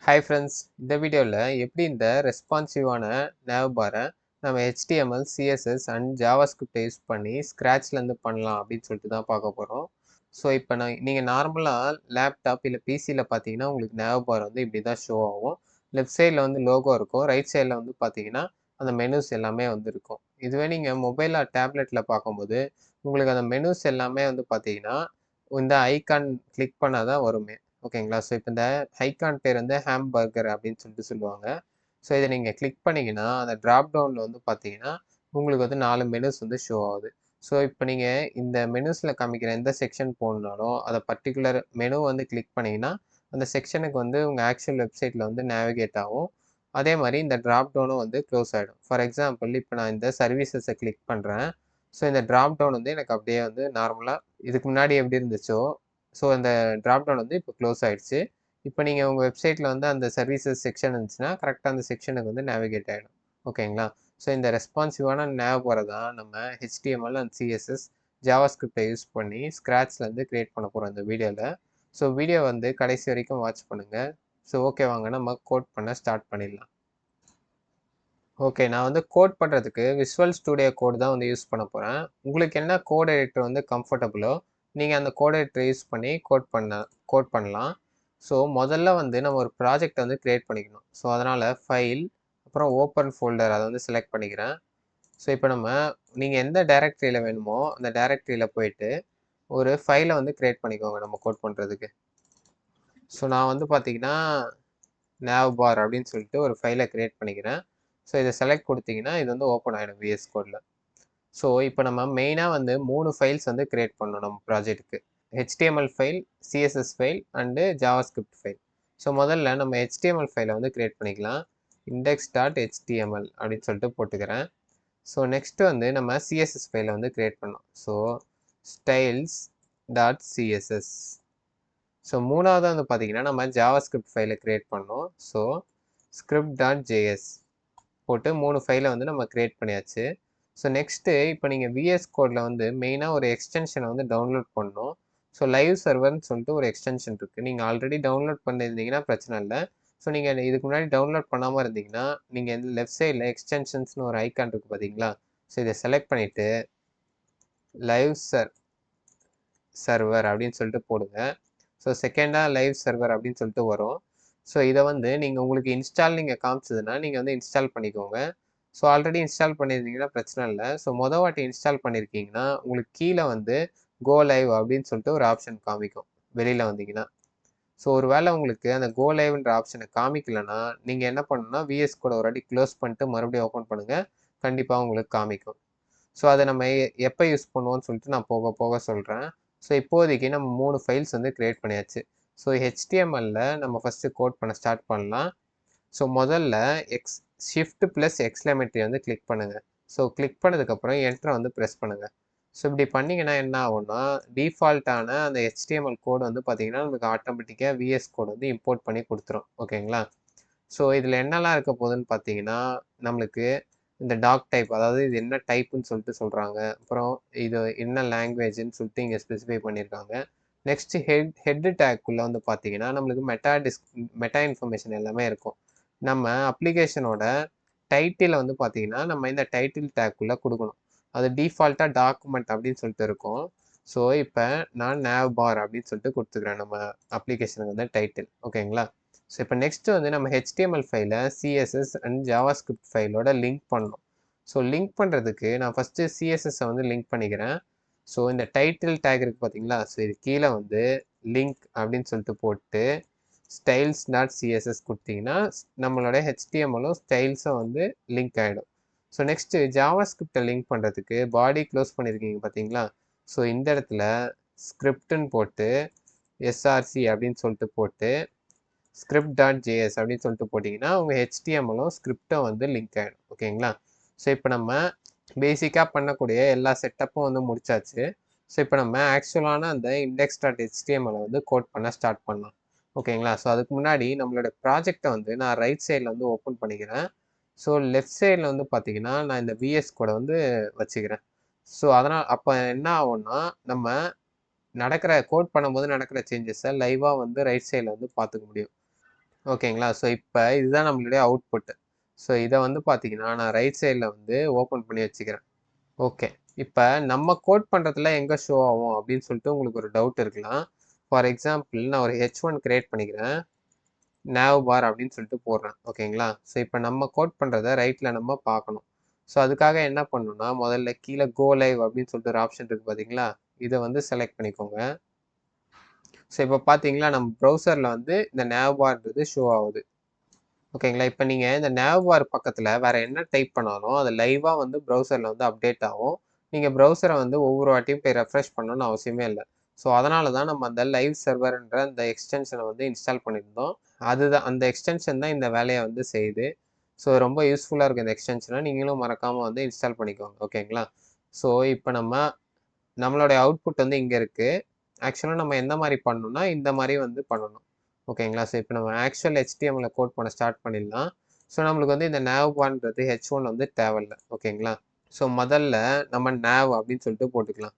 Hi friends, இந்த வீடியோவில் எப்படி இந்த ரெஸ்பான்சிவான nav பாரை நம்ம HTML, CSS அண்ட் ஜாவாஸ்கிரிப்டை யூஸ் பண்ணி ஸ்க்ராட்ச்லேருந்து பண்ணலாம் அப்படின்னு சொல்லிட்டு தான் பார்க்க போகிறோம். ஸோ இப்போ நீங்கள் நார்மலாக லேப்டாப் இல்லை பிசியில் பார்த்தீங்கன்னா உங்களுக்கு nav பார் வந்து இப்படி தான் ஷோ ஆகும். லெஃப்ட் சைடில் வந்து லோகோ இருக்கும், ரைட் சைடில் வந்து பார்த்தீங்கன்னா அந்த மெனுஸ் எல்லாமே வந்து இருக்கும். இதுவே நீங்கள் மொபைல் டேப்லெட்டில் பார்க்கும்போது உங்களுக்கு அந்த மெனுஸ் எல்லாமே வந்து பார்த்தீங்கன்னா இந்த ஐகான் கிளிக் பண்ணால் தான் வருமே. ஓகேங்களா? ஸோ இப்போ இந்த ஐகான் பேர் வந்து ஹாம்பர்கர் அப்படின்னு சொல்லுவாங்க. ஸோ இதை நீங்கள் கிளிக் பண்ணிங்கன்னா அந்த ட்ராப் டவுனில் வந்து பார்த்தீங்கன்னா உங்களுக்கு வந்து 4 மெனுஸ் வந்து ஷோ ஆகுது. ஸோ இப்போ நீங்கள் இந்த மெனுஸில் காமிக்கிற எந்த செக்ஷன் போகணுன்னாலும் அதை பர்டிகுலர் மெனு வந்து கிளிக் பண்ணிங்கன்னா அந்த செக்ஷனுக்கு வந்து உங்கள் ஆக்சுவல் வெப்சைட்டில் வந்து நேவிகேட் ஆகும். அதே மாதிரி இந்த ட்ராப் டவுனும் வந்து க்ளோஸ் ஆகிடும். ஃபார் எக்ஸாம்பிள் இப்போ நான் இந்த சர்வீசஸை கிளிக் பண்ணுறேன். ஸோ இந்த ட்ராப் டவுன் வந்து எனக்கு அப்படியே வந்து நார்மலாக இதுக்கு முன்னாடி எப்படி இருந்துச்சோ ஸோ அந்த ட்ராப் டவுன் வந்து இப்போ க்ளோஸ் ஆகிடுச்சு. இப்போ நீங்கள் உங்கள் வெப்சைட்டில் வந்து அந்த சர்வீசஸ் செக்ஷன் இருந்துச்சுன்னா கரெக்டாக அந்த செக்ஷனுக்கு வந்து நேவிகேட் ஆகிடும். ஓகேங்களா? ஸோ இந்த ரெஸ்பான்சிவான nav பாரை தான் நம்ம HTML அண்ட் CSS ஜாவாஸ்கிரிப்டை யூஸ் பண்ணி ஸ்க்ராட்ச்லேருந்து க்ரியேட் பண்ண போகிறோம் இந்த வீடியோவில். ஸோ வீடியோ வந்து கடைசி வரைக்கும் வாட்ச் பண்ணுங்கள். ஸோ ஓகே, வாங்க நம்ம கோட் பண்ண ஸ்டார்ட் பண்ணிடலாம். ஓகே, நான் வந்து கோட் பண்ணுறதுக்கு விசுவல் ஸ்டூடியோ கோட் தான் வந்து யூஸ் பண்ண போகிறேன். உங்களுக்கு என்ன கோட் எடிட்டர் வந்து கம்ஃபர்டபுளோ நீங்கள் அந்த கோட் எடிட்டர் யூஸ் பண்ணி கோட் பண்ணலாம். ஸோ முதல்ல வந்து நம்ம ஒரு ப்ராஜெக்ட் வந்து க்ரியேட் பண்ணிக்கணும். ஸோ அதனால் ஃபைல் அப்புறம் ஓப்பன் ஃபோல்டர் அதை வந்து செலக்ட் பண்ணிக்கிறேன். ஸோ இப்போ நீங்கள் எந்த டைரக்டரியில் வேணுமோ அந்த டைரக்டரியில் போயிட்டு ஒரு ஃபைலை வந்து க்ரியேட் பண்ணிக்கோங்க நம்ம கோட் பண்ணுறதுக்கு. ஸோ நான் வந்து பார்த்தீங்கன்னா nav பார் அப்படின்னு சொல்லிட்டு ஒரு ஃபைலை க்ரியேட் பண்ணிக்கிறேன். ஸோ இதை செலக்ட் கொடுத்தீங்கன்னா இது வந்து ஓப்பன் ஆகிடும் விஎஸ் கோடில். ஸோ இப்போ நம்ம மெயினாக வந்து 3 ஃபைல்ஸ் வந்து க்ரியேட் பண்ணணும் நம்ம ப்ராஜெக்ட்டுக்கு. HTML file, CSS file and JavaScript file. So முதல்ல நம்ம HTML ஃபைலை வந்து க்ரியேட் பண்ணிக்கலாம். index.html அப்படின்னு சொல்லிட்டு போட்டுக்கிறேன். ஸோ நெக்ஸ்ட்டு வந்து நம்ம CSS ஃபைலை வந்து க்ரியேட் பண்ணோம். So styles.css. ஸோ மூணாவது வந்து பார்த்தீங்கன்னா நம்ம ஜாவாஸ்கிரிப்ட் ஃபைலை க்ரியேட் பண்ணோம். ஸோ script.js போட்டு 3 ஃபைலை வந்து நம்ம க்ரியேட் பண்ணியாச்சு. ஸோ நெக்ஸ்ட்டு இப்போ நீங்கள் விஎஸ் கோடில் வந்து மெயினாக ஒரு எக்ஸ்டென்ஷனை வந்து டவுன்லோட் பண்ணணும். ஸோ லைவ் சர்வர்னு சொல்லிட்டு ஒரு எக்ஸ்டென்ஷன் இருக்குது. நீங்கள் ஆல்ரெடி டவுன்லோட் பண்ணியிருந்தீங்கன்னா பிரச்சனை இல்லை. ஸோ நீங்கள் இதுக்கு முன்னாடி டவுன்லோட் பண்ணாமல் இருந்தீங்கன்னா நீங்கள் இந்த லெஃப்ட் சைடில் எக்ஸ்டென்ஷன்ஸ்னு ஒரு ஐக்கான் இருக்குது பார்த்தீங்களா? ஸோ இதை செலக்ட் பண்ணிவிட்டு லைவ் சர்வர் அப்படின்னு சொல்லிட்டு போடுங்க. ஸோ செகண்டாக லைவ் சர்வர் அப்படின்னு சொல்லிட்டு வரும். ஸோ இதை வந்து உங்களுக்கு இன்ஸ்டால் காமிச்சதுன்னா நீங்கள் வந்து இன்ஸ்டால் பண்ணிக்கோங்க. ஸோ ஆல்ரெடி இன்ஸ்டால் பண்ணியிருந்தீங்கன்னா பிரச்சனை இல்லை. ஸோ வாட்டி இன்ஸ்டால் பண்ணியிருக்கீங்கன்னா உங்களுக்கு கீழே வந்து கோ லைவ் அப்படின்னு சொல்லிட்டு ஒரு ஆப்ஷன் காமிக்கும் வெளியில் வந்தீங்கன்னா. ஸோ ஒரு வேளை உங்களுக்கு அந்த கோ லைவ்ன்ற ஆப்ஷனை காமிக்கலைன்னா நீங்கள் என்ன பண்ணணும்னா விஎஸ் கூட ஒரு வாட்டி க்ளோஸ் பண்ணிட்டு மறுபடியும் ஓப்பன் பண்ணுங்கள். கண்டிப்பாக உங்களுக்கு காமிக்கும். ஸோ அதை நம்ம எப்போ யூஸ் பண்ணுவோம்னு சொல்லிட்டு நான் போக போக சொல்கிறேன். ஸோ இப்போதைக்கு நம்ம 3 ஃபைல்ஸ் வந்து க்ரியேட் பண்ணியாச்சு. ஸோ HTML நம்ம ஃபஸ்ட்டு கோட் பண்ண ஸ்டார்ட் பண்ணலாம். ஸோ முதல்ல ஷிஃப்ட் ப்ளஸ் எக்ஸ்க்ளமேட்டரி வந்து கிளிக் பண்ணுங்கள். ஸோ கிளிக் பண்ணதுக்கப்புறம் என்டரை வந்து ப்ரெஸ் பண்ணுங்கள். ஸோ இப்படி பண்ணிங்கன்னா என்ன ஆகும்னா டிஃபால்ட்டான அந்த HTML கோடு வந்து பார்த்தீங்கன்னா நமக்கு ஆட்டோமேட்டிக்காக விஎஸ் கோடு வந்து இம்போர்ட் பண்ணி கொடுத்துரும். ஓகேங்களா? ஸோ இதில் என்னெல்லாம் இருக்க போகுதுன்னு பார்த்தீங்கன்னா நம்மளுக்கு இந்த டாக் டைப், அதாவது இது என்ன டைப்புன்னு சொல்லிட்டு சொல்கிறாங்க. அப்புறம் இது என்ன லாங்குவேஜ்னு சொல்லிட்டு இங்கே ஸ்பெசிஃபை பண்ணியிருக்காங்க. நெக்ஸ்ட்டு ஹெட் டேக்குள்ளே வந்து பார்த்தீங்கன்னா நம்மளுக்கு மெட்டா இன்ஃபர்மேஷன் எல்லாமே இருக்கும். நம்ம அப்ளிகேஷனோட டைட்டிலை வந்து பார்த்தீங்கன்னா நம்ம இந்த டைட்டில் டேக்குள்ளே கொடுக்கணும். அது டிஃபால்ட்டாக டாக்குமெண்ட் அப்படின்னு சொல்லிட்டு இருக்கும். ஸோ இப்போ நான் nav பார் அப்படின்னு சொல்லிட்டு கொடுத்துக்கிறேன் நம்ம அப்ளிகேஷனுக்கு வந்து டைட்டில். ஓகேங்களா? ஸோ இப்போ நெக்ஸ்ட்டு வந்து நம்ம HTML ஃபைலை CSS அண்ட் ஜாவாஸ்கிரிப்ட் ஃபைலோட லிங்க் பண்ணணும். ஸோ லிங்க் பண்ணுறதுக்கு நான் ஃபஸ்ட்டு CSSஸை வந்து லிங்க் பண்ணிக்கிறேன். ஸோ இந்த டைட்டில் டேக் இருக்குது பார்த்தீங்களா? ஸோ இது கீழே வந்து லிங்க் அப்படின்னு சொல்லிட்டு போட்டு styles.css கொடுத்தீங்கன்னா நம்மளோட HTMLலும் ஸ்டைல்ஸும் வந்து லிங்க் ஆகிடும். ஸோ நெக்ஸ்ட்டு ஜாவாஸ்கிரிப்டை லிங்க் பண்ணுறதுக்கு பாடி க்ளோஸ் பண்ணியிருக்கீங்க பார்த்தீங்களா? ஸோ இந்த இடத்துல ஸ்கிரிப்டுன்னு போட்டு src அப்படின்னு சொல்லிட்டு போட்டு script.js அப்படின்னு சொல்லிட்டு போட்டிங்கன்னா உங்கள் HTMLலும் ஸ்கிரிப்டும் வந்து லிங்க் ஆகிடும். ஓகேங்களா? ஸோ இப்போ நம்ம பேசிக்காக பண்ணக்கூடிய எல்லா செட்டப்பும் வந்து முடிச்சாச்சு. ஸோ இப்போ நம்ம ஆக்சுவலான அந்த index.html வந்து கோட் பண்ண ஸ்டார்ட் பண்ணலாம். ஓகேங்களா? ஸோ அதுக்கு முன்னாடி நம்மளோட ப்ராஜெக்டை வந்து நான் ரைட் சைடில் வந்து ஓப்பன் பண்ணிக்கிறேன். ஸோ லெஃப்ட் சைடில் வந்து பார்த்தீங்கன்னா நான் இந்த விஎஸ் கோடை வந்து வச்சுக்கிறேன். ஸோ அதனால் அப்போ என்ன ஆகும்னா நம்ம கோட் பண்ணும்போது நடக்கிற சேஞ்சஸை லைவாக வந்து ரைட் சைடில் வந்து பார்த்துக்க முடியும். ஓகேங்களா? ஸோ இப்ப இதுதான் நம்மளுடைய அவுட்புட். ஸோ இத வந்து பார்த்தீங்கன்னா, நான் ரைட் சைட்ல வந்து ஓப்பன் பண்ணி வச்சுக்கிறேன். ஓகே. இப்ப நம்ம கோட் பண்றதுல எங்க ஷோ ஆகும் அப்படின்னு சொல்லிட்டு உங்களுக்கு ஒரு டவுட் இருக்கலாம். ஃபார் எக்ஸாம்பிள் நான் ஒரு H1 கிரியேட் பண்ணிக்கிறேன். nav bar அப்படின்னு சொல்லிட்டு போடுறேன். ஓகேங்களா? ஸோ இப்ப நம்ம கோட் பண்றத ரைட்ல நம்ம பார்க்கணும். ஸோ அதுக்காக என்ன பண்ணணும்னா, முதல்ல கீழ கோ லைவ் அப்படின்னு சொல்லிட்டு ஒரு ஆப்ஷன் இருக்கு பார்த்தீங்களா? இத வந்து செலக்ட் பண்ணிக்கோங்க. ஸோ இப்ப பார்த்தீங்களா, நம்ம ப்ரௌசர்ல வந்து இந்த nav barன்றது ஷோ ஆகுது. ஓகேங்களா? இப்ப நீங்க இந்த nav bar பக்கத்துல வேற என்ன டைப் பண்ணாலும், அது லைவா வந்து ப்ரௌசர்ல வந்து அப்டேட் ஆகும். நீங்க ப்ரௌசர வந்து ஒவ்வொரு வாட்டியும் போய் ரெஃப்ரெஷ் பண்ணணும்னு அவசியமே இல்ல. ஸோ அதனால தான் நம்ம அந்த லைவ் சர்வர்ன்ற அந்த எக்ஸ்டென்ஷன வந்து இன்ஸ்டால் பண்ணியிருந்தோம். அதுதான் அந்த எக்ஸ்டென்ஷன் தான் இந்த வேலைய வந்து செய்யுது. ஸோ ரொம்ப யூஸ்ஃபுல்லா இருக்கும் இந்த எக்ஸ்டென்ஷன. நீங்களும் மறக்காம வந்து இன்ஸ்டால் பண்ணிக்கோங்க. ஓகேங்களா? ஸோ இப்ப நம்மளுடைய அவுட்புட் வந்து இங்க இருக்கு. ஆக்சுவலா நம்ம எந்த மாரி பண்ணணும்னா, இந்த மாரி வந்து பண்ணணும். ஓகேங்களா? ஸோ இப்ப நம்ம ஆக்சுவல் HTML கோட் பண்ண ஸ்டார்ட் பண்ணிடலாம். ஸோ நம்மளுக்கு வந்து இந்த nav barன்றது H1 வந்து தேவையில்ல. ஓகேங்களா? ஸோ முதல்ல நம்ம nav அப்படின்னு சொல்லிட்டு போட்டுக்கலாம்.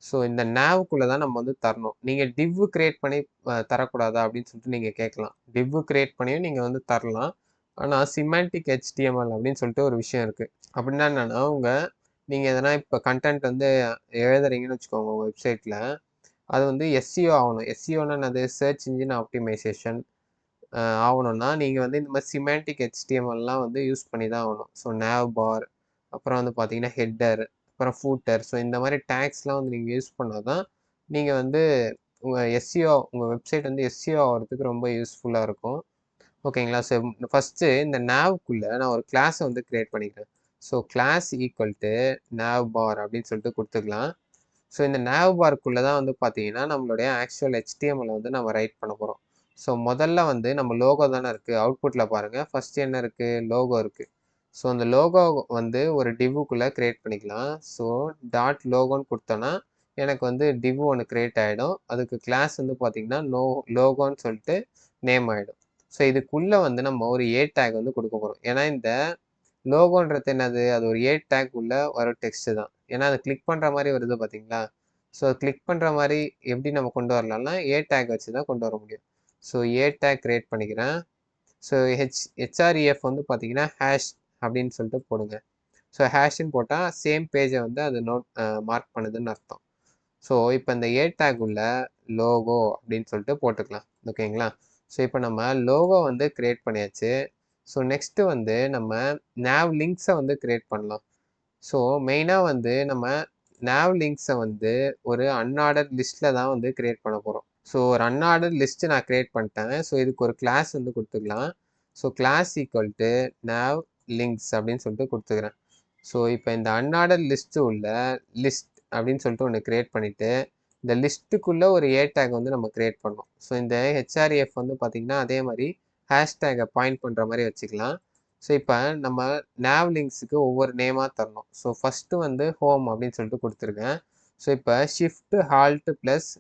ஸோ இந்த navக்குள்ள தான் நம்ம வந்து தரணும். நீங்க div கிரியேட் பண்ணி தரக்கூடாதா அப்படின்னு சொல்லிட்டு நீங்க கேட்கலாம். div கிரியேட் பண்ணியும் நீங்க வந்து தரலாம். ஆனா சிமான்டிக் HTML அப்படின்னு சொல்லிட்டு ஒரு விஷயம் இருக்கு. அப்படின்னா என்னன்னா, நீங்க எதனா இப்ப கன்டென்ட் வந்து எழுதுறீங்கன்னு வச்சுக்கோங்க உங்க வெப்சைட்ல. அது வந்து SEO ஆவணும். SEOன்னா என்னது? சர்ச் இன்ஜின் ஆப்டிமைசேஷன் ஆவணும்னா, நீங்க வந்து இந்த மாரி சிமான்டிக் HTMLலாம் வந்து யூஸ் பண்ணி தான் ஆவணும். ஸோ nav bar, அப்புறம் வந்து பார்த்தீங்கன்னா ஹெட்டர், அப்புறம் ஃபூட்டர். ஸோ இந்த மாரி டேக்ஸ்லாம் வந்து நீங்க யூஸ் பண்ணா தான், நீங்க வந்து உங்க வெப்சைட் வந்து SEO ஆவறதுக்கு ரொம்ப யூஸ்ஃபுல்லா இருக்கும். ஓகேங்களா? ஸோ ஃபர்ஸ்ட்டு இந்த navக்குள்ள நான் ஒரு கிளாஸ வந்து கிரியேட் பண்ணிக்கிறேன். So class equal to nav bar அப்படின்னு சொல்லிட்டு குடுத்துக்கலாம். ஸோ இந்த nav barக்குள்ள தான் வந்து பார்த்தீங்கன்னா, நம்மளுடைய ஆக்சுவல் HTML வந்து நம்ம ரைட் பண்ண போறோம். ஸோ முதல்ல வந்து நம்ம லோகோ தானே இருக்கு. அவுட்புட்ல பாருங்க. ஃபர்ஸ்ட் என்ன இருக்கு? லோகோ இருக்கு. ஸோ அந்த லோகோ வந்து ஒரு டிவ்வுக்குள்ள கிரியேட் பண்ணிக்கலாம். ஸோ டாட் லோகோன்னு குடுத்தோம்னா, எனக்கு வந்து டிவ் ஒண்ணு கிரியேட் ஆயிடும். அதுக்கு கிளாஸ் வந்து பார்த்தீங்கன்னா, லோகோன்னு சொல்லிட்டு நேம் ஆயிடும். ஸோ இதுக்குள்ள வந்து நம்ம ஒரு டேக் வந்து குடுக்க போறோம். ஏன்னா இந்த லோகோன்றது என்னது? அது ஒரு டேக் உள்ள வர டெக்ஸ்ட் தான். ஏன்னா அத கிளிக் பண்ற மாரி வருது பார்த்தீங்களா? ஸோ கிளிக் பண்ற மாரி எப்படி நம்ம கொண்டு வரலாம்னா, டேக் வச்சு தான் கொண்டு வர முடியும். ஸோ டேக் கிரியேட் பண்ணிக்கிறேன். ஸோ HREF வந்து பார்த்தீங்கன்னா, ஹேஷ் அப்படின்னு சொல்லிட்டு போடுங்க. ஸோ ஹேஷ்ன்னு போட்டா சேம் பேஜ வந்து அது மார்க் பண்ணுதுன்னு அர்த்தம். ஸோ இப்ப இந்த டேக் உள்ள லோகோ அப்படின்னு சொல்லிட்டு போட்டுக்கலாம். ஓகேங்களா? ஸோ இப்ப நம்ம லோகோ வந்து கிரியேட் பண்ணியாச்சு. ஸோ நெக்ஸ்ட் வந்து நம்ம nav லிங்க்ஸ வந்து கிரியேட் பண்ணலாம். ஸோ மெயினா வந்து நம்ம nav லிங்க்ஸ வந்து ஒரு அன்ஆர்டர்ட் லிஸ்ட்ல தான் வந்து கிரியேட் பண்ண போறோம். ஸோ ஒரு அன்ஆர்டர்ட் லிஸ்ட் நான் கிரியேட் பண்ணிட்டேன். ஸோ இதுக்கு ஒரு கிளாஸ் வந்து குடுத்துக்கலாம். So class equal to nav links அப்படின்னு சொல்லிட்டு குடுத்துக்கிறேன். ஸோ இப்ப இந்த அன்ஆர்டர்ட் லிஸ்ட் உள்ள லிஸ்ட் அப்படின்னு சொல்லிட்டு ஒண்ணு கிரியேட் பண்ணிட்டு, இந்த லிஸ்ட்டுக்குள்ள ஒரு டேக் வந்து நம்ம கிரியேட் பண்ணணும். ஸோ இந்த HREF வந்து பார்த்தீங்கன்னா, அதே மாரி ஹேஷ்டேக்க பாயிண்ட் பண்ற மாரி வச்சுக்கலாம். ஸோ இப்ப நம்ம nav லிங்க்ஸ்க்கு ஒவ்வொரு நேமா தரணும். ஸோ ஃபர்ஸ்ட்டு வந்து ஹோம் அப்படின்னு சொல்லிட்டு குடுத்துருக்கேன். ஸோ இப்ப ஷிஃப்ட், ஆல்ட் பிளஸ்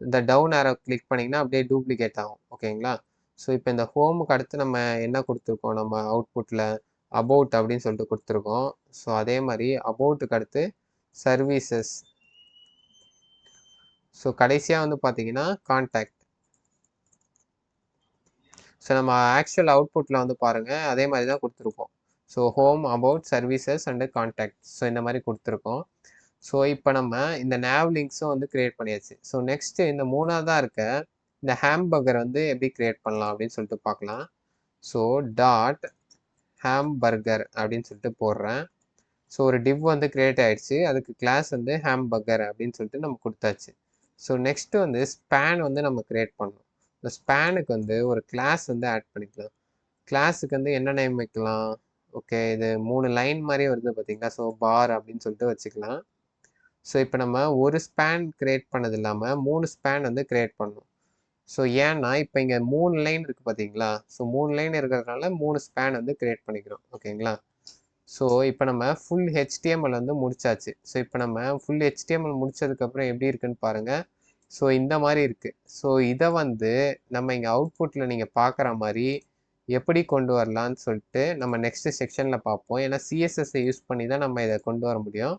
இந்த டவுன் ஆரோ கிளிக் பண்ணீங்கன்னா, அப்படியே டூப்ளிகேட் ஆகும். ஓகேங்களா? ஸோ இப்ப இந்த ஹோமுக்கு அடுத்து நம்ம என்ன குடுத்துருக்கோம் நம்ம அவுட்புட்ல? அபௌட் அப்படின்னு சொல்லிட்டு குடுத்துருக்கோம். ஸோ அதே மாரி அபௌட்டுக்கு அடுத்து சர்வீசஸ். ஸோ கடைசியா வந்து பார்த்தீங்கன்னா, கான்டாக்ட். ஸோ நம்ம ஆக்சுவல் அவுட்புட்ல வந்து பாருங்க, அதே மாரி தான் குடுத்துருப்போம். So home, about, services and contact. So இந்த மாரி குடுத்துருக்கோம். ஸோ இப்ப நம்ம இந்த nav லிங்க்ஸும் வந்து கிரியேட் பண்ணியாச்சு. ஸோ நெக்ஸ்ட் இந்த 3வதா இருக்க இந்த ஹாம்பர்கர் வந்து எப்படி கிரியேட் பண்ணலாம் அப்படின்னு சொல்லிட்டு பார்க்கலாம். ஸோ டாட் ஹாம்பர்கர் அப்படின்னு சொல்லிட்டு போடுறேன். ஸோ ஒரு டிவ் வந்து கிரியேட் ஆயிடுச்சு. அதுக்கு கிளாஸ் வந்து ஹாம்பர்கர் அப்படின்னு சொல்லிட்டு நம்ம குடுத்தாச்சு. ஸோ நெக்ஸ்ட் வந்து ஸ்பேன் வந்து நம்ம கிரியேட் பண்ணணும். இந்த ஸ்பேனுக்கு வந்து ஒரு கிளாஸ் வந்து ஆட் பண்ணிக்கலாம். கிளாஸுக்கு வந்து என்ன நேம் வைக்கலாம்? ஓகே, இது 3 லைன் மாரி வருது பார்த்தீங்களா? ஸோ பார் அப்படின்னு சொல்லிட்டு வச்சுக்கலாம். ஸோ இப்ப நம்ம ஒரு ஸ்பேன் கிரியேட் பண்ணது இல்லாம 3 ஸ்பேன் வந்து கிரியேட் பண்ணணும். ஸோ ஏன்னா, இப்ப இங்க 3 லைன் இருக்கு பார்த்தீங்களா? ஸோ 3 லைன் இருக்கிறதுனால 3 ஸ்பேன் வந்து கிரியேட் பண்ணிக்கிறோம். ஓகேங்களா? ஸோ இப்ப நம்ம ஃபுல் HTML வந்து முடிச்சாச்சு. ஸோ இப்ப நம்ம ஃபுல் HTML முடிச்சதுக்கப்புறம் எப்படி இருக்குன்னு பாருங்க. ஸோ இந்த மாரி இருக்கு. ஸோ இத வந்து நம்ம இங்க அவுட்புட்ல நீங்க பார்க்குற மாரி எப்படி கொண்டு வரலான்னு சொல்லிட்டு நம்ம நெக்ஸ்ட் செக்ஷன்ல பார்ப்போம். ஏன்னா CSS யூஸ் பண்ணி தான் நம்ம இத கொண்டு வர முடியும்.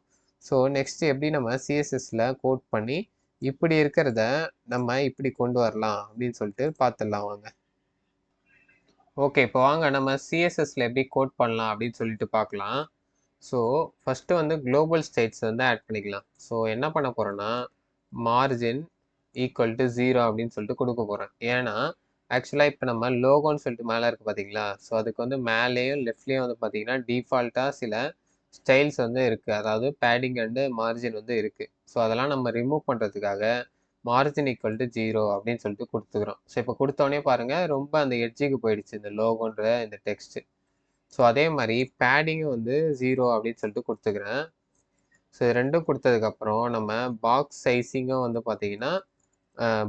ஸோ நெக்ஸ்ட் எப்படி நம்ம CSSல கோட் பண்ணி இப்படி இருக்கிறத நம்ம இப்படி கொண்டு வரலாம் அப்படின்னு சொல்லிட்டு பார்த்துடலாம் வாங்க. ஓகே. இப்போ வாங்க நம்ம சிஎஸ்எஸ்ல எப்படி கோட் பண்ணலாம் அப்படின்னு சொல்லிட்டு பார்க்கலாம். ஸோ ஃபஸ்ட்டு வந்து குளோபல் ஸ்டேட்ஸ் வந்து ஆட் பண்ணிக்கலாம். ஸோ என்ன பண்ண போறேன்னா, மார்ஜின் ஈக்குவல் டு 0 அப்படின்னு சொல்லிட்டு கொடுக்க போறேன். ஏன்னா, ஆக்சுவலா இப்போ நம்ம லோகோன்னு சொல்லிட்டு மேலே இருக்கு பார்த்தீங்களா? ஸோ அதுக்கு வந்து மேலேயும் லெஃப்ட்லேயும் வந்து பார்த்தீங்கன்னா, டிஃபால்ட்டா சில ஸ்டைல்ஸ் வந்து இருக்கு. அதாவது பேடிங் அண்ட் மார்ஜின் வந்து இருக்கு. ஸோ அதெல்லாம் நம்ம ரிமூவ் பண்ணுறதுக்காக மார்ஜின் ஈக்குவல் டு 0 அப்படின்னு சொல்லிட்டு கொடுத்துக்கிறோம். ஸோ இப்போ கொடுத்தோடனே பாருங்க ரொம்ப அந்த எட்ஜுக்கு போயிடுச்சு இந்த லோகோன்ற இந்த டெக்ஸ்ட். ஸோ அதே மாதிரி பேடிங்கும் வந்து 0 அப்படின்னு சொல்லிட்டு கொடுத்துக்கிறேன். ஸோ இது ரெண்டும் கொடுத்ததுக்கப்புறம் நம்ம பாக்ஸ் சைஸிங்கும் வந்து பார்த்தீங்கன்னா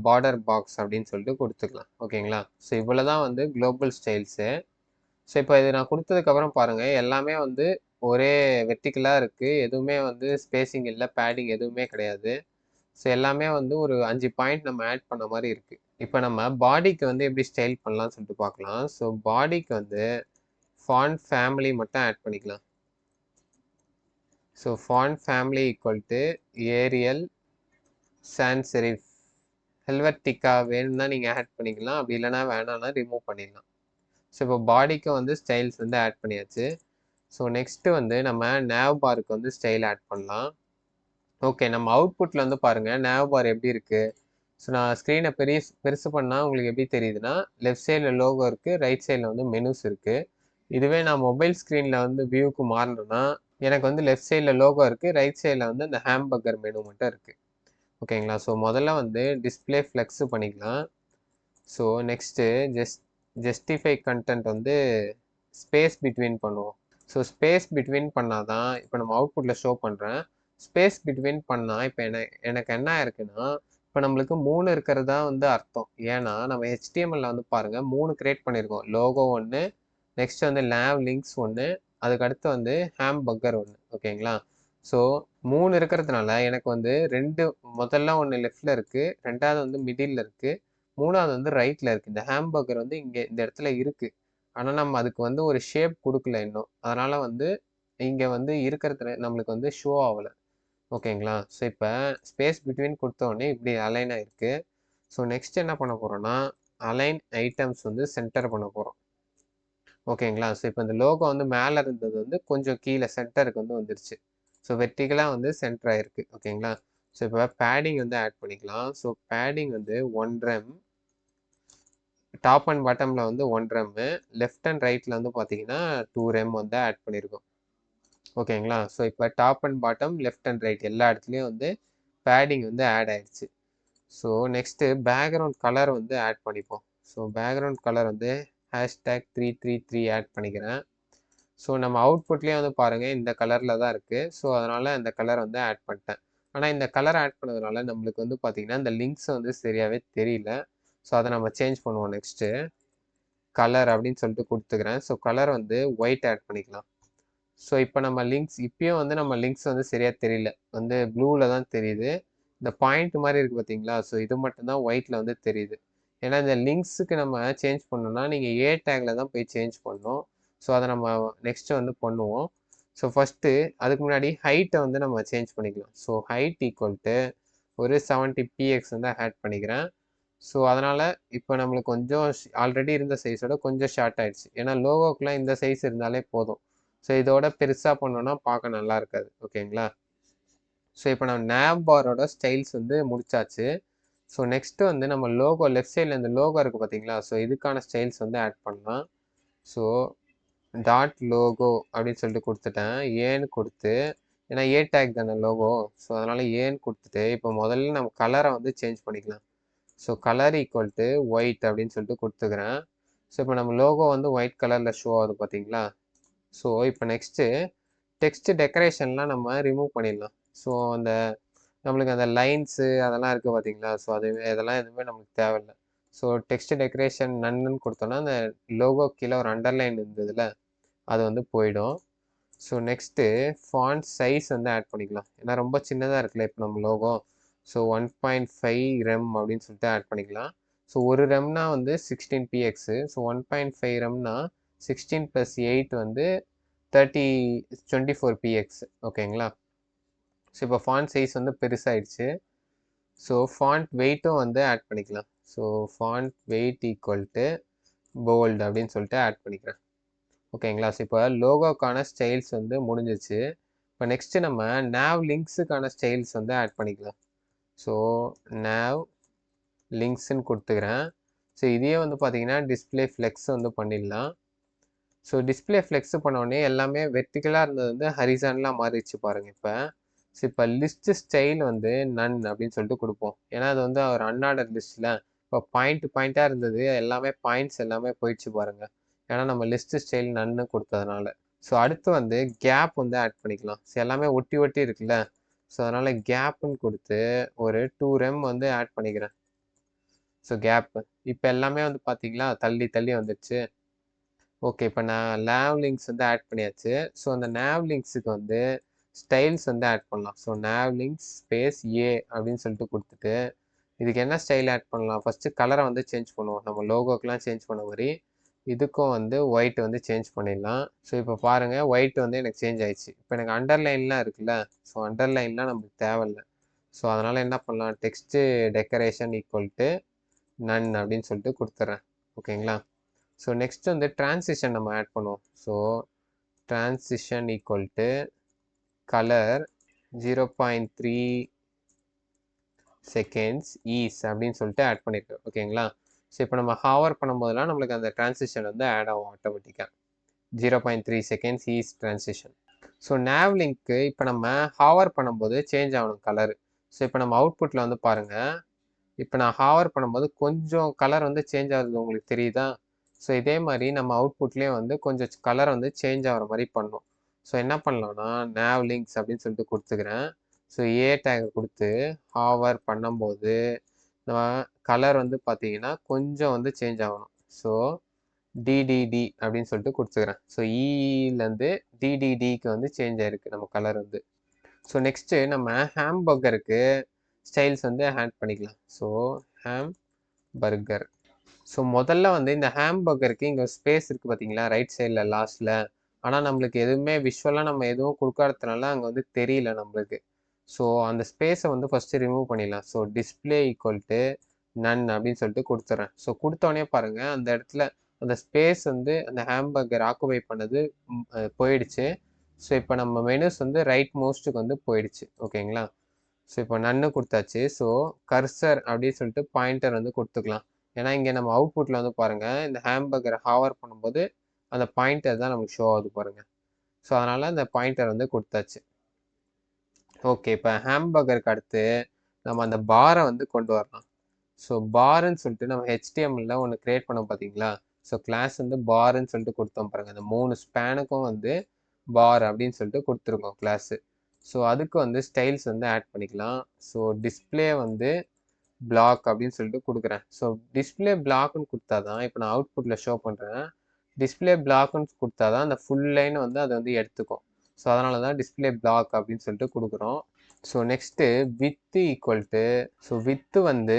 பார்டர் பாக்ஸ் அப்படின்னு சொல்லிட்டு கொடுத்துக்கலாம். ஓகேங்களா? ஸோ இவ்வளோ தான் வந்து குளோபல் ஸ்டைல்ஸு. ஸோ இப்போ இது நான் கொடுத்ததுக்கப்புறம் பாருங்கள் எல்லாமே வந்து ஒரே வெர்டிக்கலாக இருக்குது. எதுவுமே வந்து ஸ்பேஸிங் இல்லை, பேடிங் எதுவுமே கிடையாது. ஸோ எல்லாமே வந்து ஒரு 5 பாயிண்ட் நம்ம ஆட் பண்ண மாதிரி இருக்குது. இப்போ நம்ம பாடிக்கு வந்து எப்படி ஸ்டைல் பண்ணலாம்னு சொல்லிட்டு பார்க்கலாம். ஸோ பாடிக்கு வந்து ஃபாண்ட் ஃபேமிலி மட்டும் ஆட் பண்ணிக்கலாம். So font family equal to Arial sans serif Helvetica வேணும்னா நீங்கள் ஆட் பண்ணிக்கலாம். அப்படி இல்லைனா வேணாம்னா ரிமூவ் பண்ணிடலாம். ஸோ இப்போ பாடிக்கும் வந்து ஸ்டைல்ஸ் வந்து ஆட் பண்ணியாச்சு. ஸோ நெக்ஸ்ட்டு வந்து நம்ம நேவ் பாருக்கு வந்து ஸ்டைல் ஆட் பண்ணலாம். ஓகே, நம்ம அவுட்புட்டில் வந்து பாருங்கள் நேவ் பார் எப்படி இருக்குது. ஸோ நான் ஸ்க்ரீனை பெருசு பண்ணால் உங்களுக்கு எப்படி தெரியுதுன்னா, லெஃப்ட் சைடில் லோகோ இருக்குது, ரைட் சைடில் வந்து மெனுஸ் இருக்குது. இதுவே நான் மொபைல் ஸ்க்ரீனில் வந்து வியூக்கு மாறணும்னா எனக்கு வந்து லெஃப்ட் சைடில் லோகோ இருக்குது, ரைட் சைடில் வந்து அந்த ஹேம்பர்கர் மெனு மட்டும் இருக்குது. ஓகேங்களா? ஸோ முதல்ல வந்து டிஸ்பிளே ஃப்ளெக்ஸு பண்ணிக்கலாம். ஸோ நெக்ஸ்ட்டு ஜஸ்டிஃபை கண்டென்ட் வந்து ஸ்பேஸ் பிட்வீன் பண்ணுவோம். ஸோ ஸ்பேஸ் பிட்வீன் பண்ணால் தான் இப்போ நம்ம அவுட்புட்டில் ஷோ பண்ணுறேன். ஸ்பேஸ் பிட்வீன் பண்ணால் இப்போ எனக்கு என்ன இருக்குன்னா, இப்போ நம்மளுக்கு 3 இருக்கிறதா வந்து அர்த்தம். ஏன்னா நம்ம ஹெச்டிஎம்எல்ல வந்து பாருங்கள் 3 கிரியேட் பண்ணியிருக்கோம். லோகோ ஒன்று, நெக்ஸ்ட் வந்து லேவ் லிங்க்ஸ் ஒன்று, அதுக்கடுத்து வந்து ஹேம்பர்கர் ஒன்று. ஓகேங்களா? ஸோ 3 இருக்கிறதுனால எனக்கு வந்து 2 முதல்ல ஒன்று லெஃப்டில் இருக்குது, ரெண்டாவது வந்து மிடில் இருக்குது, மூணாவது வந்து ரைட்டில் இருக்குது. இந்த ஹேம்பர்கர் வந்து இங்கே இந்த இடத்துல இருக்குது. ஆனால் நம்ம அதுக்கு வந்து ஒரு ஷேப் கொடுக்கல இன்னும். அதனால் வந்து இங்கே வந்து இருக்கிறது நம்மளுக்கு வந்து ஷோ ஆகலை. ஓகேங்களா? ஸோ இப்போ ஸ்பேஸ் பிட்வீன் கொடுத்தோடனே இப்படி அலைன் ஆகிருக்கு. ஸோ நெக்ஸ்ட் என்ன பண்ண போகிறோன்னா, அலைன் ஐட்டம்ஸ் வந்து சென்டர் பண்ண போகிறோம். ஓகேங்களா? ஸோ இப்போ இந்த லோகோ வந்து மேலே இருந்தது வந்து கொஞ்சம் கீழே சென்டருக்கு வந்து வந்துருச்சு. ஸோ வெர்டிகலாக வந்து சென்டர் ஆகிருக்கு. ஓகேங்களா? ஸோ இப்போ பேடிங் வந்து ஆட் பண்ணிக்கலாம். ஸோ பேடிங் வந்து 1 ரெம், டாப் அண்ட் பாட்டமில் வந்து 1 ரெம்மு, லெஃப்ட் அண்ட் ரைட்டில் வந்து பார்த்தீங்கன்னா 2 ரெம் வந்து ஆட் பண்ணியிருக்கோம். ஓகேங்களா? ஸோ இப்போ top and bottom, left and right எல்லா இடத்துலையும் வந்து பேடிங் வந்து ஆட் ஆயிடுச்சு. ஸோ நெக்ஸ்ட்டு பேக்ரவுண்ட் கலர் வந்து ஆட் பண்ணிப்போம். ஸோ பேக்ரவுண்ட் கலர் வந்து #333 ஆட் பண்ணிக்கிறேன். ஸோ நம்ம அவுட்புட்லேயே வந்து பாருங்கள் இந்த கலரில் தான் இருக்குது. ஸோ அதனால் இந்த கலர் வந்து ஆட் பண்ணிட்டேன். ஆனால் இந்த கலர் ஆட் பண்ணதுனால நம்மளுக்கு வந்து பார்த்திங்கன்னா இந்த லிங்க்ஸ் வந்து சரியாகவே தெரியல. ஸோ அதை நம்ம சேஞ்ச் பண்ணுவோம். நெக்ஸ்ட்டு கலர் அப்படின்னு சொல்லிட்டு கொடுத்துக்கிறேன். ஸோ கலர் வந்து ஒயிட் ஆட் பண்ணிக்கலாம். ஸோ இப்போ நம்ம லிங்க்ஸ் இப்பயும் வந்து நம்ம லிங்க்ஸ் வந்து சரியாக தெரியல, வந்து ப்ளூவில் தான் தெரியுது. இந்த பாயிண்ட் மாதிரி இருக்குது பார்த்தீங்களா? ஸோ இது மட்டும்தான் ஒயிட்டில் வந்து தெரியுது. ஏன்னா இந்த லிங்க்ஸுக்கு நம்ம சேஞ்ச் பண்ணணும்னா நீங்கள் ஏ டேக்கில் தான் போய் சேஞ்ச் பண்ணணும். ஸோ அதை நம்ம நெக்ஸ்ட்டு வந்து பண்ணுவோம். ஸோ ஃபஸ்ட்டு அதுக்கு முன்னாடி ஹைட்டை வந்து நம்ம சேஞ்ச் பண்ணிக்கலாம். ஸோ ஹைட் ஈக்குவல் டு ஒரு 70 px வந்து ஆட் பண்ணிக்கிறேன். ஸோ அதனால் இப்போ நம்மளுக்கு கொஞ்சம் ஆல்ரெடி இருந்த சைஸோட கொஞ்சம் ஷார்ட் ஆகிடுச்சு. ஏன்னா லோகோக்கெலாம் இந்த சைஸ் இருந்தாலே போதும். ஸோ இதோட பெருசாக பண்ணோன்னா பார்க்க நல்லா இருக்காது. ஓகேங்களா? ஸோ இப்போ நம்ம நேவ் பாரோட ஸ்டைல்ஸ் வந்து முடிச்சாச்சு. ஸோ நெக்ஸ்ட்டு வந்து நம்ம லோகோ லெஃப்ட் சைடில் இந்த லோகோ இருக்குது பார்த்தீங்களா? ஸோ இதுக்கான ஸ்டைல்ஸ் வந்து ஆட் பண்ணலாம். ஸோ டாட் லோகோ அப்படின்னு சொல்லிட்டு கொடுத்துட்டேன். ஏன்னு கொடுத்து, ஏன்னா ஏ டேக் தானே லோகோ. ஸோ அதனால் ஏன்னு கொடுத்துட்டு இப்போ முதல்ல நம்ம கலரை வந்து சேஞ்ச் பண்ணிக்கலாம். So colour equal to white அப்படின்னு சொல்லிட்டு கொடுத்துக்கிறேன். ஸோ இப்போ நம்ம லோகோ வந்து ஒயிட் கலரில் ஷோ ஆகுது பார்த்தீங்களா? ஸோ இப்போ நெக்ஸ்ட்டு டெக்ஸ்ட் டெக்கரேஷன்லாம் நம்ம ரிமூவ் பண்ணிடலாம். ஸோ அந்த நம்மளுக்கு அந்த லைன்ஸு அதெல்லாம் இருக்குது பார்த்தீங்களா? ஸோ இதெல்லாம் எதுவுமே நமக்கு தேவையில்லை. ஸோ டெக்ஸ்ட் டெக்கரேஷன் நன்னுன்னு கொடுத்தோன்னா அந்த லோகோ கீழே ஒரு அண்டர்லைன் இருந்ததுல அது வந்து போயிடும். ஸோ நெக்ஸ்ட்டு ஃபாண்ட் சைஸ் வந்து ஆட் பண்ணிக்கலாம். ஏன்னா ரொம்ப சின்னதாக இருக்குல்ல இப்போ நம்ம லோகோ. ஸோ 1.5 ரெம் அப்படின்னு சொல்லிட்டு ஆட் பண்ணிக்கலாம். ஸோ ஒரு ரெம்னா வந்து 16 px. ஸோ 1.5 ரெம்னா 16 + 8 வந்து 24 px. ஓகேங்களா? ஸோ இப்போ ஃபாண்ட் சைஸ் வந்து பெருசாகிடுச்சு. ஸோ ஃபாண்ட் வெயிட்டும் வந்து ஆட் பண்ணிக்கலாம். So font weight equal to bold அப்படின்னு சொல்லிட்டு ஆட் பண்ணிக்கிறேன். ஓகேங்களா? ஸோ இப்போ லோகோக்கான ஸ்டைல்ஸ் வந்து முடிஞ்சிச்சு. இப்போ நெக்ஸ்ட்டு நம்ம nav லிங்க்ஸுக்கான ஸ்டைல்ஸ் வந்து ஆட் பண்ணிக்கலாம். ஸோ nav லிங்க்ஸ்ன்னு கொடுத்துக்கிறேன். ஸோ இதையே வந்து பார்த்தீங்கன்னா டிஸ்பிளே ஃப்ளெக்ஸ் வந்து பண்ணிடலாம். ஸோ டிஸ்பிளே ஃப்ளெக்ஸ் பண்ணோடனே எல்லாமே வெர்டிக்கலாக இருந்தது வந்து ஹரிசானலாக மாறிடுச்சு பாருங்கள் இப்போ. ஸோ இப்போ லிஸ்ட் ஸ்டைல் வந்து நன் அப்படின்னு சொல்லிட்டு கொடுப்போம். ஏன்னா அது வந்து ஒரு அன்ஆர்டர் லிஸ்ட்டில் இப்போ பாயிண்ட்டாக இருந்தது எல்லாமே பாயிண்ட்ஸ் எல்லாமே போயிடுச்சு பாருங்கள். ஏன்னா நம்ம லிஸ்ட் ஸ்டைல் நன்னு கொடுத்ததுனால. ஸோ அடுத்து வந்து கேப் வந்து ஆட் பண்ணிக்கலாம். ஸோ எல்லாமே ஒட்டி ஒட்டி இருக்குல்ல. ஸோ அதனால் கேப்புன்னு கொடுத்து ஒரு 2 rem வந்து ஆட் பண்ணிக்கிறேன். ஸோ கேப்பு இப்போ எல்லாமே வந்து பார்த்தீங்களா தள்ளி தள்ளி வந்துடுச்சு. ஓகே. இப்போ நான் nav லிங்க்ஸ் வந்து ஆட் பண்ணியாச்சு. ஸோ அந்த nav லிங்க்ஸுக்கு வந்து ஸ்டைல்ஸ் வந்து ஆட் பண்ணலாம். So nav links space A அப்படின்னு சொல்லிட்டு கொடுத்துட்டு இதுக்கு என்ன ஸ்டைல் ஆட் பண்ணலாம்? ஃபஸ்ட்டு கலரை வந்து சேஞ்ச் பண்ணுவோம். நம்ம லோகோக்கெலாம் சேஞ்ச் பண்ண மாதிரி இதுக்கும் வந்து ஒயிட் வந்து சேஞ்ச் பண்ணிடலாம். ஸோ இப்போ பாருங்கள் ஒயிட் வந்து எனக்கு சேஞ்ச் ஆயிடுச்சு. இப்போ எனக்கு அண்டர்லைன்லாம் இருக்குல்ல. ஸோ அண்டர்லைன்லாம் நமக்கு தேவையில்ல. ஸோ அதனால் என்ன பண்ணலாம்? Text decoration equal to none அப்படின்னு சொல்லிட்டு கொடுத்துட்றேன். ஓகேங்களா? ஸோ நெக்ஸ்ட் வந்து டிரான்சிஷன் நம்ம ஆட் பண்ணுவோம். So transition equal to colour 0.3 seconds ease அப்படின்னு சொல்லிட்டு ஆட் பண்ணியிருக்கோம். ஓகேங்களா? ஸோ இப்போ நம்ம ஹாவர் பண்ணும்போதெல்லாம் நம்மளுக்கு அந்த டிரான்சிஷன் வந்து ஆட் ஆகும் ஆட்டோமேட்டிக்காக. 0.3 seconds ease transition. So nav லிங்க்கு இப்போ நம்ம ஹாவர் பண்ணும்போது சேஞ்ச் ஆகணும் கலர். ஸோ இப்போ நம்ம அவுட்புட்டில் வந்து பாருங்கள். இப்போ நான் ஹாவர் பண்ணும்போது கொஞ்சம் கலர் வந்து சேஞ்ச் ஆகுது உங்களுக்கு தெரியுதா? ஸோ இதே மாதிரி நம்ம அவுட்புட்லேயே வந்து கொஞ்சம் கலர் வந்து சேஞ்ச் ஆகிற மாதிரி பண்ணணும். ஸோ என்ன பண்ணலாம்னா nav லிங்க்ஸ் அப்படின்னு சொல்லிட்டு கொடுத்துக்கிறேன். ஸோ ஏ டேக் கொடுத்து ஹாவர் பண்ணும்போது நம்ம கலர் வந்து பார்த்தீங்கன்னா கொஞ்சம் வந்து சேஞ்ச் ஆகணும். ஸோ டிடிடி அப்படின்னு சொல்லிட்டு கொடுத்துக்கிறேன். ஸோ இலேருந்து டிடிடிக்கு வந்து சேஞ்ச் ஆயிருக்கு நம்ம கலர் வந்து. ஸோ நெக்ஸ்ட்டு நம்ம ஹாம்பர்கருக்கு ஸ்டைல்ஸ் வந்து ஆட் பண்ணிக்கலாம். So hamburger. ஸோ முதல்ல வந்து இந்த ஹாம்பர்கருக்கு இங்கே ஸ்பேஸ் இருக்குது பார்த்தீங்களா ரைட் சைடில் லாஸ்ட்டில். ஆனால் நம்மளுக்கு எதுவுமே விஷுவலாக நம்ம எதுவும் கொடுக்காததுனால அங்கே வந்து தெரியல நம்மளுக்கு. ஸோ அந்த ஸ்பேஸை வந்து ஃபஸ்ட்டு ரிமூவ் பண்ணிடலாம். So display equal to none அப்படின்னு சொல்லிட்டு கொடுத்துட்றேன். ஸோ கொடுத்தோடனே பாருங்கள் அந்த இடத்துல அந்த ஸ்பேஸ் வந்து அந்த ஹாம்பர்கர் ஆக்குபை பண்ணது போயிடுச்சு. ஸோ இப்போ நம்ம மெனுஸ் வந்து ரைட் மோஸ்ட்டுக்கு வந்து போயிடுச்சு. ஓகேங்களா? ஸோ இப்போ நன்னு கொடுத்தாச்சு. ஸோ கர்சர் அப்படின்னு சொல்லிட்டு பாயிண்டர் வந்து கொடுத்துக்கலாம். ஏன்னா இங்கே நம்ம அவுட்புட்டில் வந்து பாருங்கள் இந்த ஹாம்பர்கரை ஹாவர் பண்ணும்போது அந்த பாயிண்டர் தான் நமக்கு ஷோ ஆகுது பாருங்கள். ஸோ அதனால் அந்த பாயிண்டர் வந்து கொடுத்தாச்சு. ஓகே. இப்போ ஹாம்பர்கருக்கு அடுத்து நம்ம அந்த பாரை வந்து கொண்டு வரலாம். ஸோ பாருன்னு சொல்லிட்டு நம்ம ஹெச்டிஎம்எல்ல ஒன்று கிரியேட் பண்ணோம் பார்த்தீங்களா? ஸோ கிளாஸ் வந்து பாருன்னு சொல்லிட்டு கொடுத்தோம் பாருங்கள். அந்த 3 ஸ்பேனுக்கும் வந்து பார் அப்படின்னு சொல்லிட்டு கொடுத்துருக்கோம் கிளாஸு. ஸோ அதுக்கு வந்து ஸ்டைல்ஸ் வந்து ஆட் பண்ணிக்கலாம். ஸோ டிஸ்பிளே வந்து பிளாக் அப்படின்னு சொல்லிட்டு கொடுக்குறேன். ஸோ டிஸ்பிளே பிளாக்னு கொடுத்தா தான் இப்போ நான் அவுட்புட்டில் ஷோ பண்ணுறேன். டிஸ்பிளே பிளாக்னு கொடுத்தா தான் அந்த ஃபுல் லைன் வந்து அதை வந்து எடுத்துக்கும். ஸோ அதனால தான் டிஸ்பிளே பிளாக் அப்படின்னு சொல்லிட்டு கொடுக்குறோம். So next width equal to so width வந்து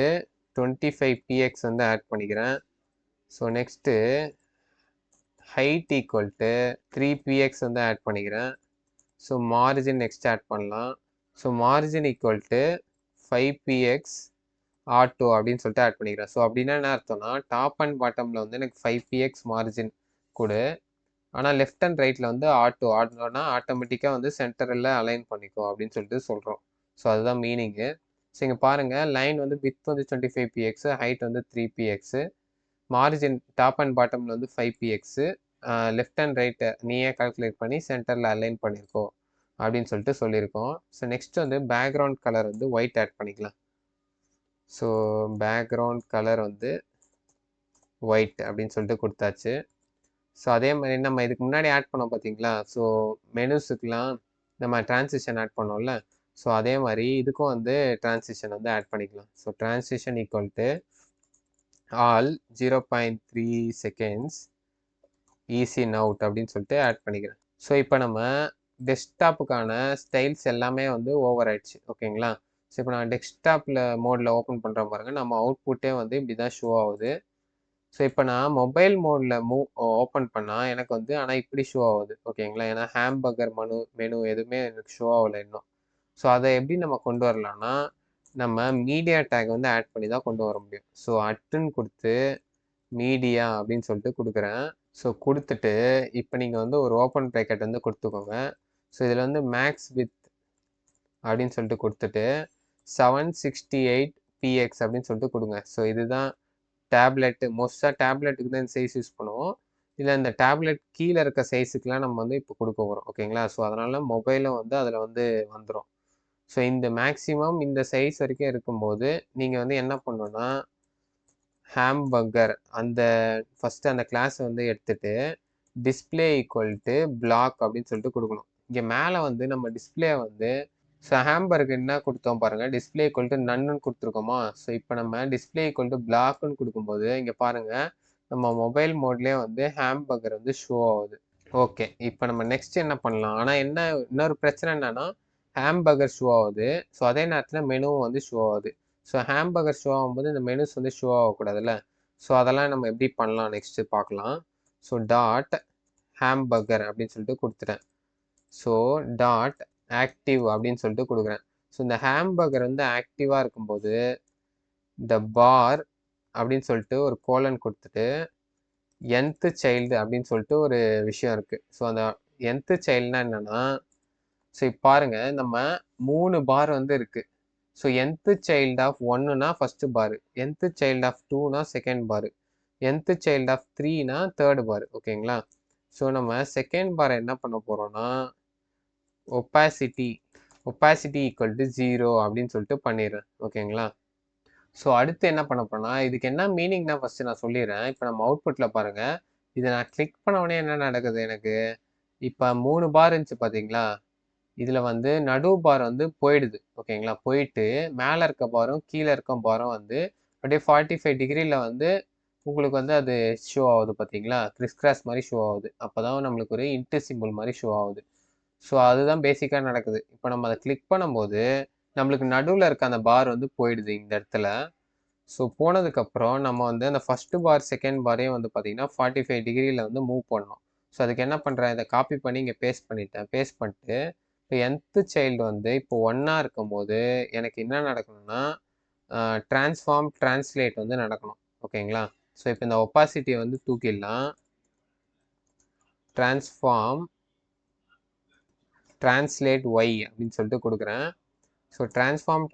25 px வந்து ஆட் பண்ணிக்கிறேன். So next height equal to 3 px வந்து ஆட் பண்ணிக்கிறேன். ஸோ மார்ஜின் நெக்ஸ்ட் ஆட் பண்ணலாம். So margin equal to 5 px auto அப்படின்னு சொல்லிட்டு ஆட் பண்ணிக்கிறேன். ஸோ அப்படின்னா என்ன அர்த்தம்னா டாப் அண்ட் பாட்டமில் வந்து எனக்கு 5 px மார்ஜின் கொடு. ஆனால் லெஃப்ட் அண்ட் ரைட்டில் வந்து ஆட்டோனா ஆட்டோமேட்டிக்காக வந்து சென்டரில் அலைன் பண்ணிக்கோ அப்படின்னு சொல்லிட்டு சொல்கிறோம். ஸோ அதுதான் மீனிங்கு. ஸோ இங்கே பாருங்கள் லைன் வந்து வித் வந்து 25 px, ஹைட் வந்து 3 px, மார்ஜின் டாப் அண்ட் பாட்டமில் வந்து 5 px, லெஃப்ட் அண்ட் ரைட்டை நீயே கால்குலேட் பண்ணி சென்டரில் அலைன் பண்ணியிருக்கோ அப்படின்னு சொல்லிட்டு சொல்லியிருக்கோம். ஸோ நெக்ஸ்ட் வந்து பேக்ரவுண்ட் கலர் வந்து ஒயிட் ஆட் பண்ணிக்கலாம். ஸோ பேக்ரவுண்ட் கலர் வந்து ஒயிட் அப்படின்னு சொல்லிட்டு கொடுத்தாச்சு. ஸோ அதே மாதிரி நம்ம இதுக்கு முன்னாடி ஆட் பண்ணோம் பார்த்தீங்களா? ஸோ மெனுஸுக்கெலாம் நம்ம டிரான்சிஷன் ஆட் பண்ணோம்ல. ஸோ அதே மாதிரி இதுக்கும் வந்து டிரான்சிஷன் வந்து ஆட் பண்ணிக்கலாம். So transition equal to all 0.3 seconds ease in out அப்படின்னு சொல்லிட்டு ஆட் பண்ணிக்கிறேன். ஸோ இப்போ நம்ம டெஸ்க்டாப்புக்கான ஸ்டைல்ஸ் எல்லாமே வந்து ஓவர் ஆயிடுச்சு. ஓகேங்களா? ஸோ இப்போ நான் டெஸ்க்டாப்பில் மோடில் ஓப்பன் பண்ணுறேன் பாருங்கள். நம்ம அவுட்புட்டே வந்து இப்படி தான் ஷோ ஆகுது. ஸோ இப்போ நான் மொபைல் மோடில் ஓப்பன் பண்ணால் எனக்கு வந்து ஆனால் இப்படி ஷோ ஆகுது. ஓகேங்களா? ஏன்னா ஹாம்பர்கர் மெனு எதுவுமே எனக்கு ஷோ ஆகலை இன்னும். ஸோ அதை எப்படி நம்ம கொண்டு வரலாம்னா நம்ம மீடியா டேக் வந்து ஆட் பண்ணி தான் கொண்டு வர முடியும். ஸோ அட்டுன்னு கொடுத்து மீடியா அப்படின்னு சொல்லிட்டு கொடுக்குறேன். ஸோ கொடுத்துட்டு இப்போ நீங்கள் வந்து ஒரு ஓப்பன் ப்ராக்கெட் வந்து கொடுத்துக்கோங்க. ஸோ இதில் வந்து மேக்ஸ் வித் அப்படின்னு சொல்லிட்டு கொடுத்துட்டு 768 px அப்படின்னு சொல்லிட்டு கொடுங்க. ஸோ இதுதான் டேப்லெட்டு. மோஸ்ட்டாக டேப்லெட்டுக்கு தான் இந்த சைஸ் யூஸ் பண்ணுவோம். இல்லை இந்த டேப்லெட் கீழே இருக்க சைஸுக்கெலாம் நம்ம வந்து இப்போ கொடுக்க போகிறோம். ஓகேங்களா? ஸோ அதனால் மொபைலும் வந்து அதில் வந்து வந்துடும். ஸோ இந்த மேக்ஸிமம் இந்த சைஸ் வரைக்கும் இருக்கும்போது நீங்கள் வந்து என்ன பண்ணணும்னா ஹாம்பர்கர் அந்த ஃபஸ்ட்டு அந்த கிளாஸை வந்து எடுத்துகிட்டு டிஸ்பிளே ஈக்குவல் டு பிளாக் அப்படின்னு சொல்லிட்டு கொடுக்கணும். இங்கே மேலே வந்து நம்ம டிஸ்பிளே வந்து ஸோ ஹாம்பர்கர் என்ன கொடுத்தோம் பாருங்கள், டிஸ்பிளே ஈக்குவல் டு நன்னு கொடுத்துருக்கோமா. ஸோ இப்போ நம்ம டிஸ்பிளே ஈக்குவல் டு பிளாக்னு கொடுக்கும்போது இங்கே பாருங்கள் நம்ம மொபைல் மோட்லேயே வந்து ஹாம்பர்கர் வந்து ஷோ ஆகுது. ஓகே, இப்போ நம்ம நெக்ஸ்ட் என்ன பண்ணலாம். ஆனால் என்ன இன்னொரு பிரச்சனை என்னன்னா ஹாம்பர்கர் ஷோ ஆகுது. ஸோ அதே நேரத்தில் மெனுவும் வந்து ஷோ ஆகுது. ஸோ ஹாம்பர்கர் ஷோ ஆகும்போது இந்த மெனுஸ் வந்து ஷோ ஆகக்கூடாதுல்ல. ஸோ அதெல்லாம் நம்ம எப்படி பண்ணலாம் நெக்ஸ்ட்டு பார்க்கலாம். ஸோ டாட் ஹாம்பர்கர் அப்படின்னு சொல்லிட்டு கொடுத்துட்டேன். ஸோ டாட் ஆக்டிவ் அப்படின்னு சொல்லிட்டு கொடுக்குறேன். ஸோ இந்த ஹாம்பர்கர் வந்து ஆக்டிவாக இருக்கும்போது இந்த பார் அப்படின்னு சொல்லிட்டு ஒரு கோலன் கொடுத்துட்டு nth சைல்டு அப்படின்னு சொல்லிட்டு ஒரு விஷயம் இருக்குது. ஸோ அந்த nth சைல்டுனா என்னென்னா ஸோ இப்போ பாருங்கள் நம்ம 3 பார் வந்து இருக்குது. ஸோ nth சைல்டு ஆஃப் 1னா first bar, nth child of 2னா second bar, nth child of 3னா தேர்டு பாரு. ஓகேங்களா? ஸோ நம்ம செகண்ட் பாரை என்ன பண்ண போகிறோம்னா ஒப்பாசிட்டி ஈக்குவல் டு 0 அப்படின்னு சொல்லிட்டு பண்ணிடுறேன். ஓகேங்களா? ஸோ அடுத்து என்ன பண்ண போறோம்னா இதுக்கு என்ன மீனிங்னா ஃபஸ்ட்டு நான் சொல்லிடுறேன். இப்போ நம்ம அவுட்புட்டில் பாருங்கள், இதை நான் கிளிக் பண்ண உடனே என்ன நடக்குது எனக்கு, இப்போ 3 பார் இருந்துச்சு பார்த்தீங்களா, இதில் வந்து நடு பார் வந்து போயிடுது. ஓகேங்களா? போயிட்டு மேலே இருக்க பாரும் கீழே இருக்க பாரும் வந்து அப்படியே 45 டிகிரியில் வந்து உங்களுக்கு வந்து அது ஷோ ஆகுது பார்த்தீங்களா, கிறிஸ் மாதிரி ஷோ ஆகுது. அப்போ தான் நம்மளுக்கு ஒரு இன்ட்டு சிம்பிள் மாதிரி ஷோ ஆகுது. ஸோ அதுதான் பேசிக்காக நடக்குது. இப்போ நம்ம அதை கிளிக் பண்ணும்போது நம்மளுக்கு நடுவில் இருக்க அந்த பார் வந்து போயிடுது இந்த இடத்துல. ஸோ போனதுக்கப்புறம் நம்ம வந்து அந்த ஃபஸ்ட்டு பார் செகண்ட் பாரையும் வந்து பார்த்திங்கன்னா 45 டிகிரியில் வந்து மூவ் பண்ணணும். ஸோ அதுக்கு என்ன பண்ணுறேன், இதை காப்பி பண்ணி இங்கே பேஸ்ட் பண்ணிட்டேன். பேஸ்ட் பண்ணிட்டு இப்போ nth சைல்டு வந்து இப்போ 1ஆ இருக்கும்போது எனக்கு என்ன நடக்கணும்னா ட்ரான்ஸ்லேட் வந்து நடக்கணும். ஓகேங்களா? ஸோ இப்போ இந்த ஒப்பாசிட்டியை வந்து தூக்கிடலாம். ட்ரான்ஸ்லேட் ஒய் அப்படின்னு சொல்லிட்டு கொடுக்குறேன். ஸோ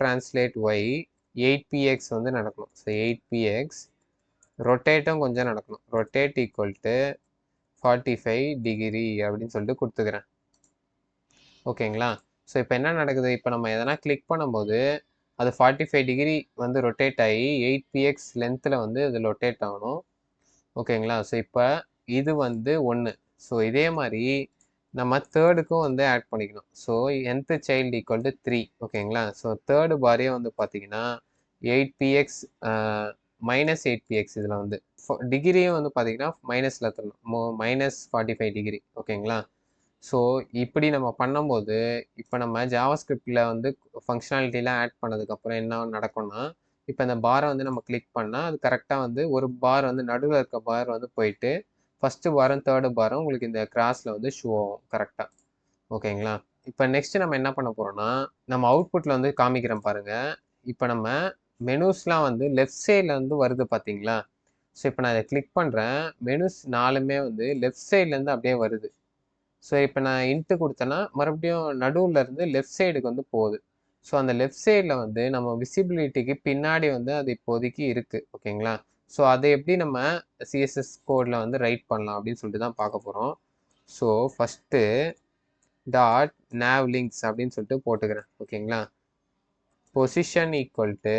ட்ரான்ஸ்லேட் ஒய் 8px வந்து நடக்கணும். ஸோ 8px ரொட்டேட்டும் கொஞ்சம் நடக்கணும். ரொட்டேட் ஈக்குவல் டு 45 டிகிரி அப்படின்னு சொல்லிட்டு கொடுத்துக்கிறேன். ஓகேங்களா? ஸோ இப்போ என்ன நடக்குது, இப்போ நம்ம எதனா கிளிக் பண்ணும்போது அது 45 டிகிரி வந்து ரொட்டேட் ஆகி 8px லென்த்தில் வந்து இது ரொட்டேட் ஆகணும். ஓகேங்களா? ஸோ இப்போ இது வந்து 1. ஸோ இதே மாதிரி நம்ம தேர்டுக்கும் வந்து ஆட் பண்ணிக்கணும். So nth child equal to 3. ஓகேங்களா? ஸோ தேர்டு பாரே வந்து பார்த்தீங்கன்னா 8px -8px இதில் வந்து டிகிரியும் வந்து பார்த்தீங்கன்னா மைனஸில் தரணும். -45 டிகிரி. ஓகேங்களா? ஸோ இப்படி நம்ம பண்ணும்போது இப்போ நம்ம ஜாவாஸ்கிரிப்டில் வந்து ஃபங்க்ஷனாலிட்டிலாம் ஆட் பண்ணதுக்கப்புறம் என்ன நடக்கும்னா இப்போ இந்த பாரை வந்து நம்ம கிளிக் பண்ணால் அது கரெக்டாக வந்து ஒரு பார் வந்து நடுவில் இருக்க பார் வந்து போயிட்டு ஃபஸ்ட்டு பாரும் தேர்டு பாரும் உங்களுக்கு இந்த கிராஸில் வந்து ஷோ ஆகும் கரெக்டாக. ஓகேங்களா? இப்போ நெக்ஸ்ட்டு நம்ம என்ன பண்ண போகிறோம்னா நம்ம அவுட்புட்டில் வந்து காமிக்கிறேன் பாருங்கள். இப்போ நம்ம மெனுஸ்லாம் வந்து லெஃப்ட் சைடில் வந்து வருது பார்த்தீங்களா? ஸோ இப்போ நான் இதை கிளிக் பண்ணுறேன். மெனுஸ் 4மே வந்து லெஃப்ட் சைட்லேருந்து அப்படியே வருது. ஸோ இப்போ நான் இன்ட்டு கொடுத்தேன்னா மறுபடியும் நடுவில் இருந்து லெஃப்ட் சைடுக்கு வந்து போகுது. ஸோ அந்த லெஃப்ட் சைடில் வந்து நம்ம விசிபிலிட்டிக்கு பின்னாடி வந்து அது இப்போதைக்கு இருக்குது. ஓகேங்களா? ஸோ அதை எப்படி நம்ம சிஎஸ்எஸ் கோடில் வந்து ரைட் பண்ணலாம் அப்படின்னு சொல்லிட்டு தான் பார்க்க போகிறோம். So first dot nav links அப்படின்னு சொல்லிட்டு போட்டுக்கிறேன். ஓகேங்களா? பொசிஷன் ஈக்குவல் டு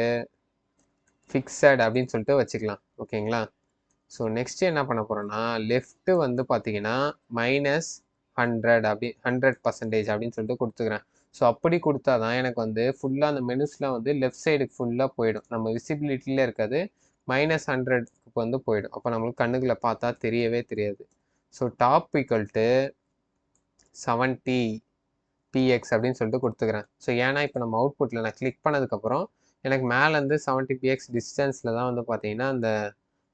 ஃபிக்ஸட் அப்படின்னு சொல்லிட்டு வச்சுக்கலாம். ஓகேங்களா? ஸோ நெக்ஸ்ட்டு என்ன பண்ண போகிறோன்னா லெஃப்ட்டு வந்து பார்த்தீங்கன்னா -100 அப்படி 100% அப்படின்னு சொல்லிட்டு கொடுத்துக்கிறேன். ஸோ அப்படி கொடுத்தா தான் எனக்கு வந்து ஃபுல்லாக அந்த மெனுஸ்லாம் வந்து லெஃப்ட் சைடுக்கு ஃபுல்லாக போயிடும். நம்ம விசிபிலிட்டியில் இருக்காது, -100க்கு வந்து போயிடும். அப்போ நம்மளுக்கு கண்ணுக்குள்ள பார்த்தா தெரியவே தெரியாது. So top equal to 70px அப்படின்னு சொல்லிட்டு கொடுத்துக்கிறேன். ஸோ ஏன்னா இப்போ நம்ம அவுட்புட்டில் நான் கிளிக் பண்ணதுக்கப்புறம் எனக்கு மேலேருந்து 70px டிஸ்டன்ஸில் தான் வந்து பார்த்தீங்கன்னா அந்த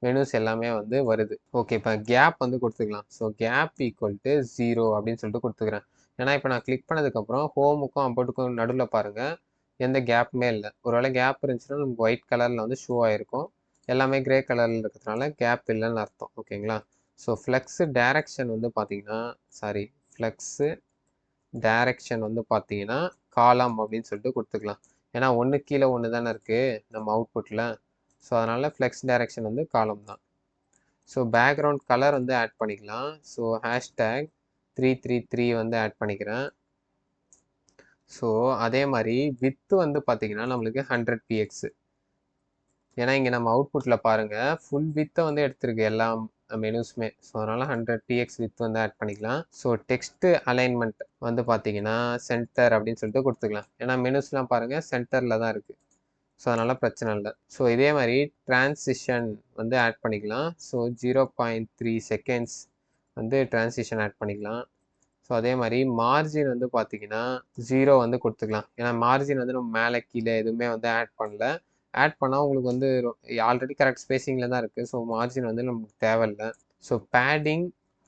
மெனுஸ் எல்லாமே வந்து வருது. ஓகே, இப்போ கேப் வந்து கொடுத்துக்கலாம். ஸோ கேப் ஈக்குவல் டு 0 அப்படின்னு சொல்லிட்டு கொடுத்துக்கிறேன். ஏன்னா இப்போ நான் கிளிக் பண்ணதுக்கப்புறம் ஹோமுக்கும் அபவுட்டுக்கும் நடுவில் பாருங்கள் எந்த கேப்புமே இல்லை. ஒருவேளை கேப் இருந்துச்சுன்னா நமக்கு ஒயிட் கலரில் வந்து ஷோ ஆகிருக்கும். எல்லாமே கிரே கலரில் இருக்கிறதுனால கேப் இல்லைன்னு அர்த்தம். ஓகேங்களா? ஸோ ஃப்ளெக்ஸு டைரக்ஷன் வந்து பார்த்தீங்கன்னா ஃப்ளெக்ஸு டைரக்ஷன் வந்து பார்த்தீங்கன்னா காலம் அப்படின்னு சொல்லிட்டு கொடுத்துக்கலாம். ஏன்னா ஒன்று கீழே ஒன்று தானே இருக்குது நம்ம அவுட்புட்டில். ஸோ அதனால் ஃப்ளெக்ஸ் டைரக்ஷன் வந்து காலம் தான். ஸோ பேக்ரவுண்ட் கலர் வந்து ஆட் பண்ணிக்கலாம். ஸோ ஹேஷ்டேக் 333 வந்து ஆட் பண்ணிக்கிறேன். ஸோ அதே மாதிரி வித்து வந்து பார்த்தீங்கன்னா நம்மளுக்கு 100 px. ஏன்னா இங்கே நம்ம அவுட்புட்டில் பாருங்கள் ஃபுல் வித்தை வந்து எடுத்திருக்கு எல்லா மெனுஸுமே. ஸோ அதனால் 100 px வித் வந்து ஆட் பண்ணிக்கலாம். ஸோ டெக்ஸ்ட்டு அலைன்மெண்ட் வந்து பார்த்தீங்கன்னா சென்டர் அப்படின்னு சொல்லிட்டு கொடுத்துக்கலாம். ஏன்னா மெனுஸ்லாம் பாருங்கள் சென்டரில் தான் இருக்குது. ஸோ அதனால் பிரச்சனை இல்லை. ஸோ இதே மாதிரி ட்ரான்சிஷன் வந்து ஆட் பண்ணிக்கலாம். ஸோ 0.3 செகண்ட்ஸ் வந்து ட்ரான்சிஷன் ஆட் பண்ணிக்கலாம். ஸோ அதே மாதிரி மார்ஜின் வந்து பார்த்தீங்கன்னா 0 வந்து கொடுத்துக்கலாம். ஏன்னா மார்ஜின் வந்து நம்ம மேலே கீழே எதுவுமே வந்து ஆட் பண்ணல. ஆட் பண்ணால் உங்களுக்கு வந்து ஆல்ரெடி கரெக்ட் ஸ்பேசிங்கில் தான் இருக்குது. ஸோ மார்ஜின் வந்து நமக்கு தேவையில்லை. ஸோ பேடிங்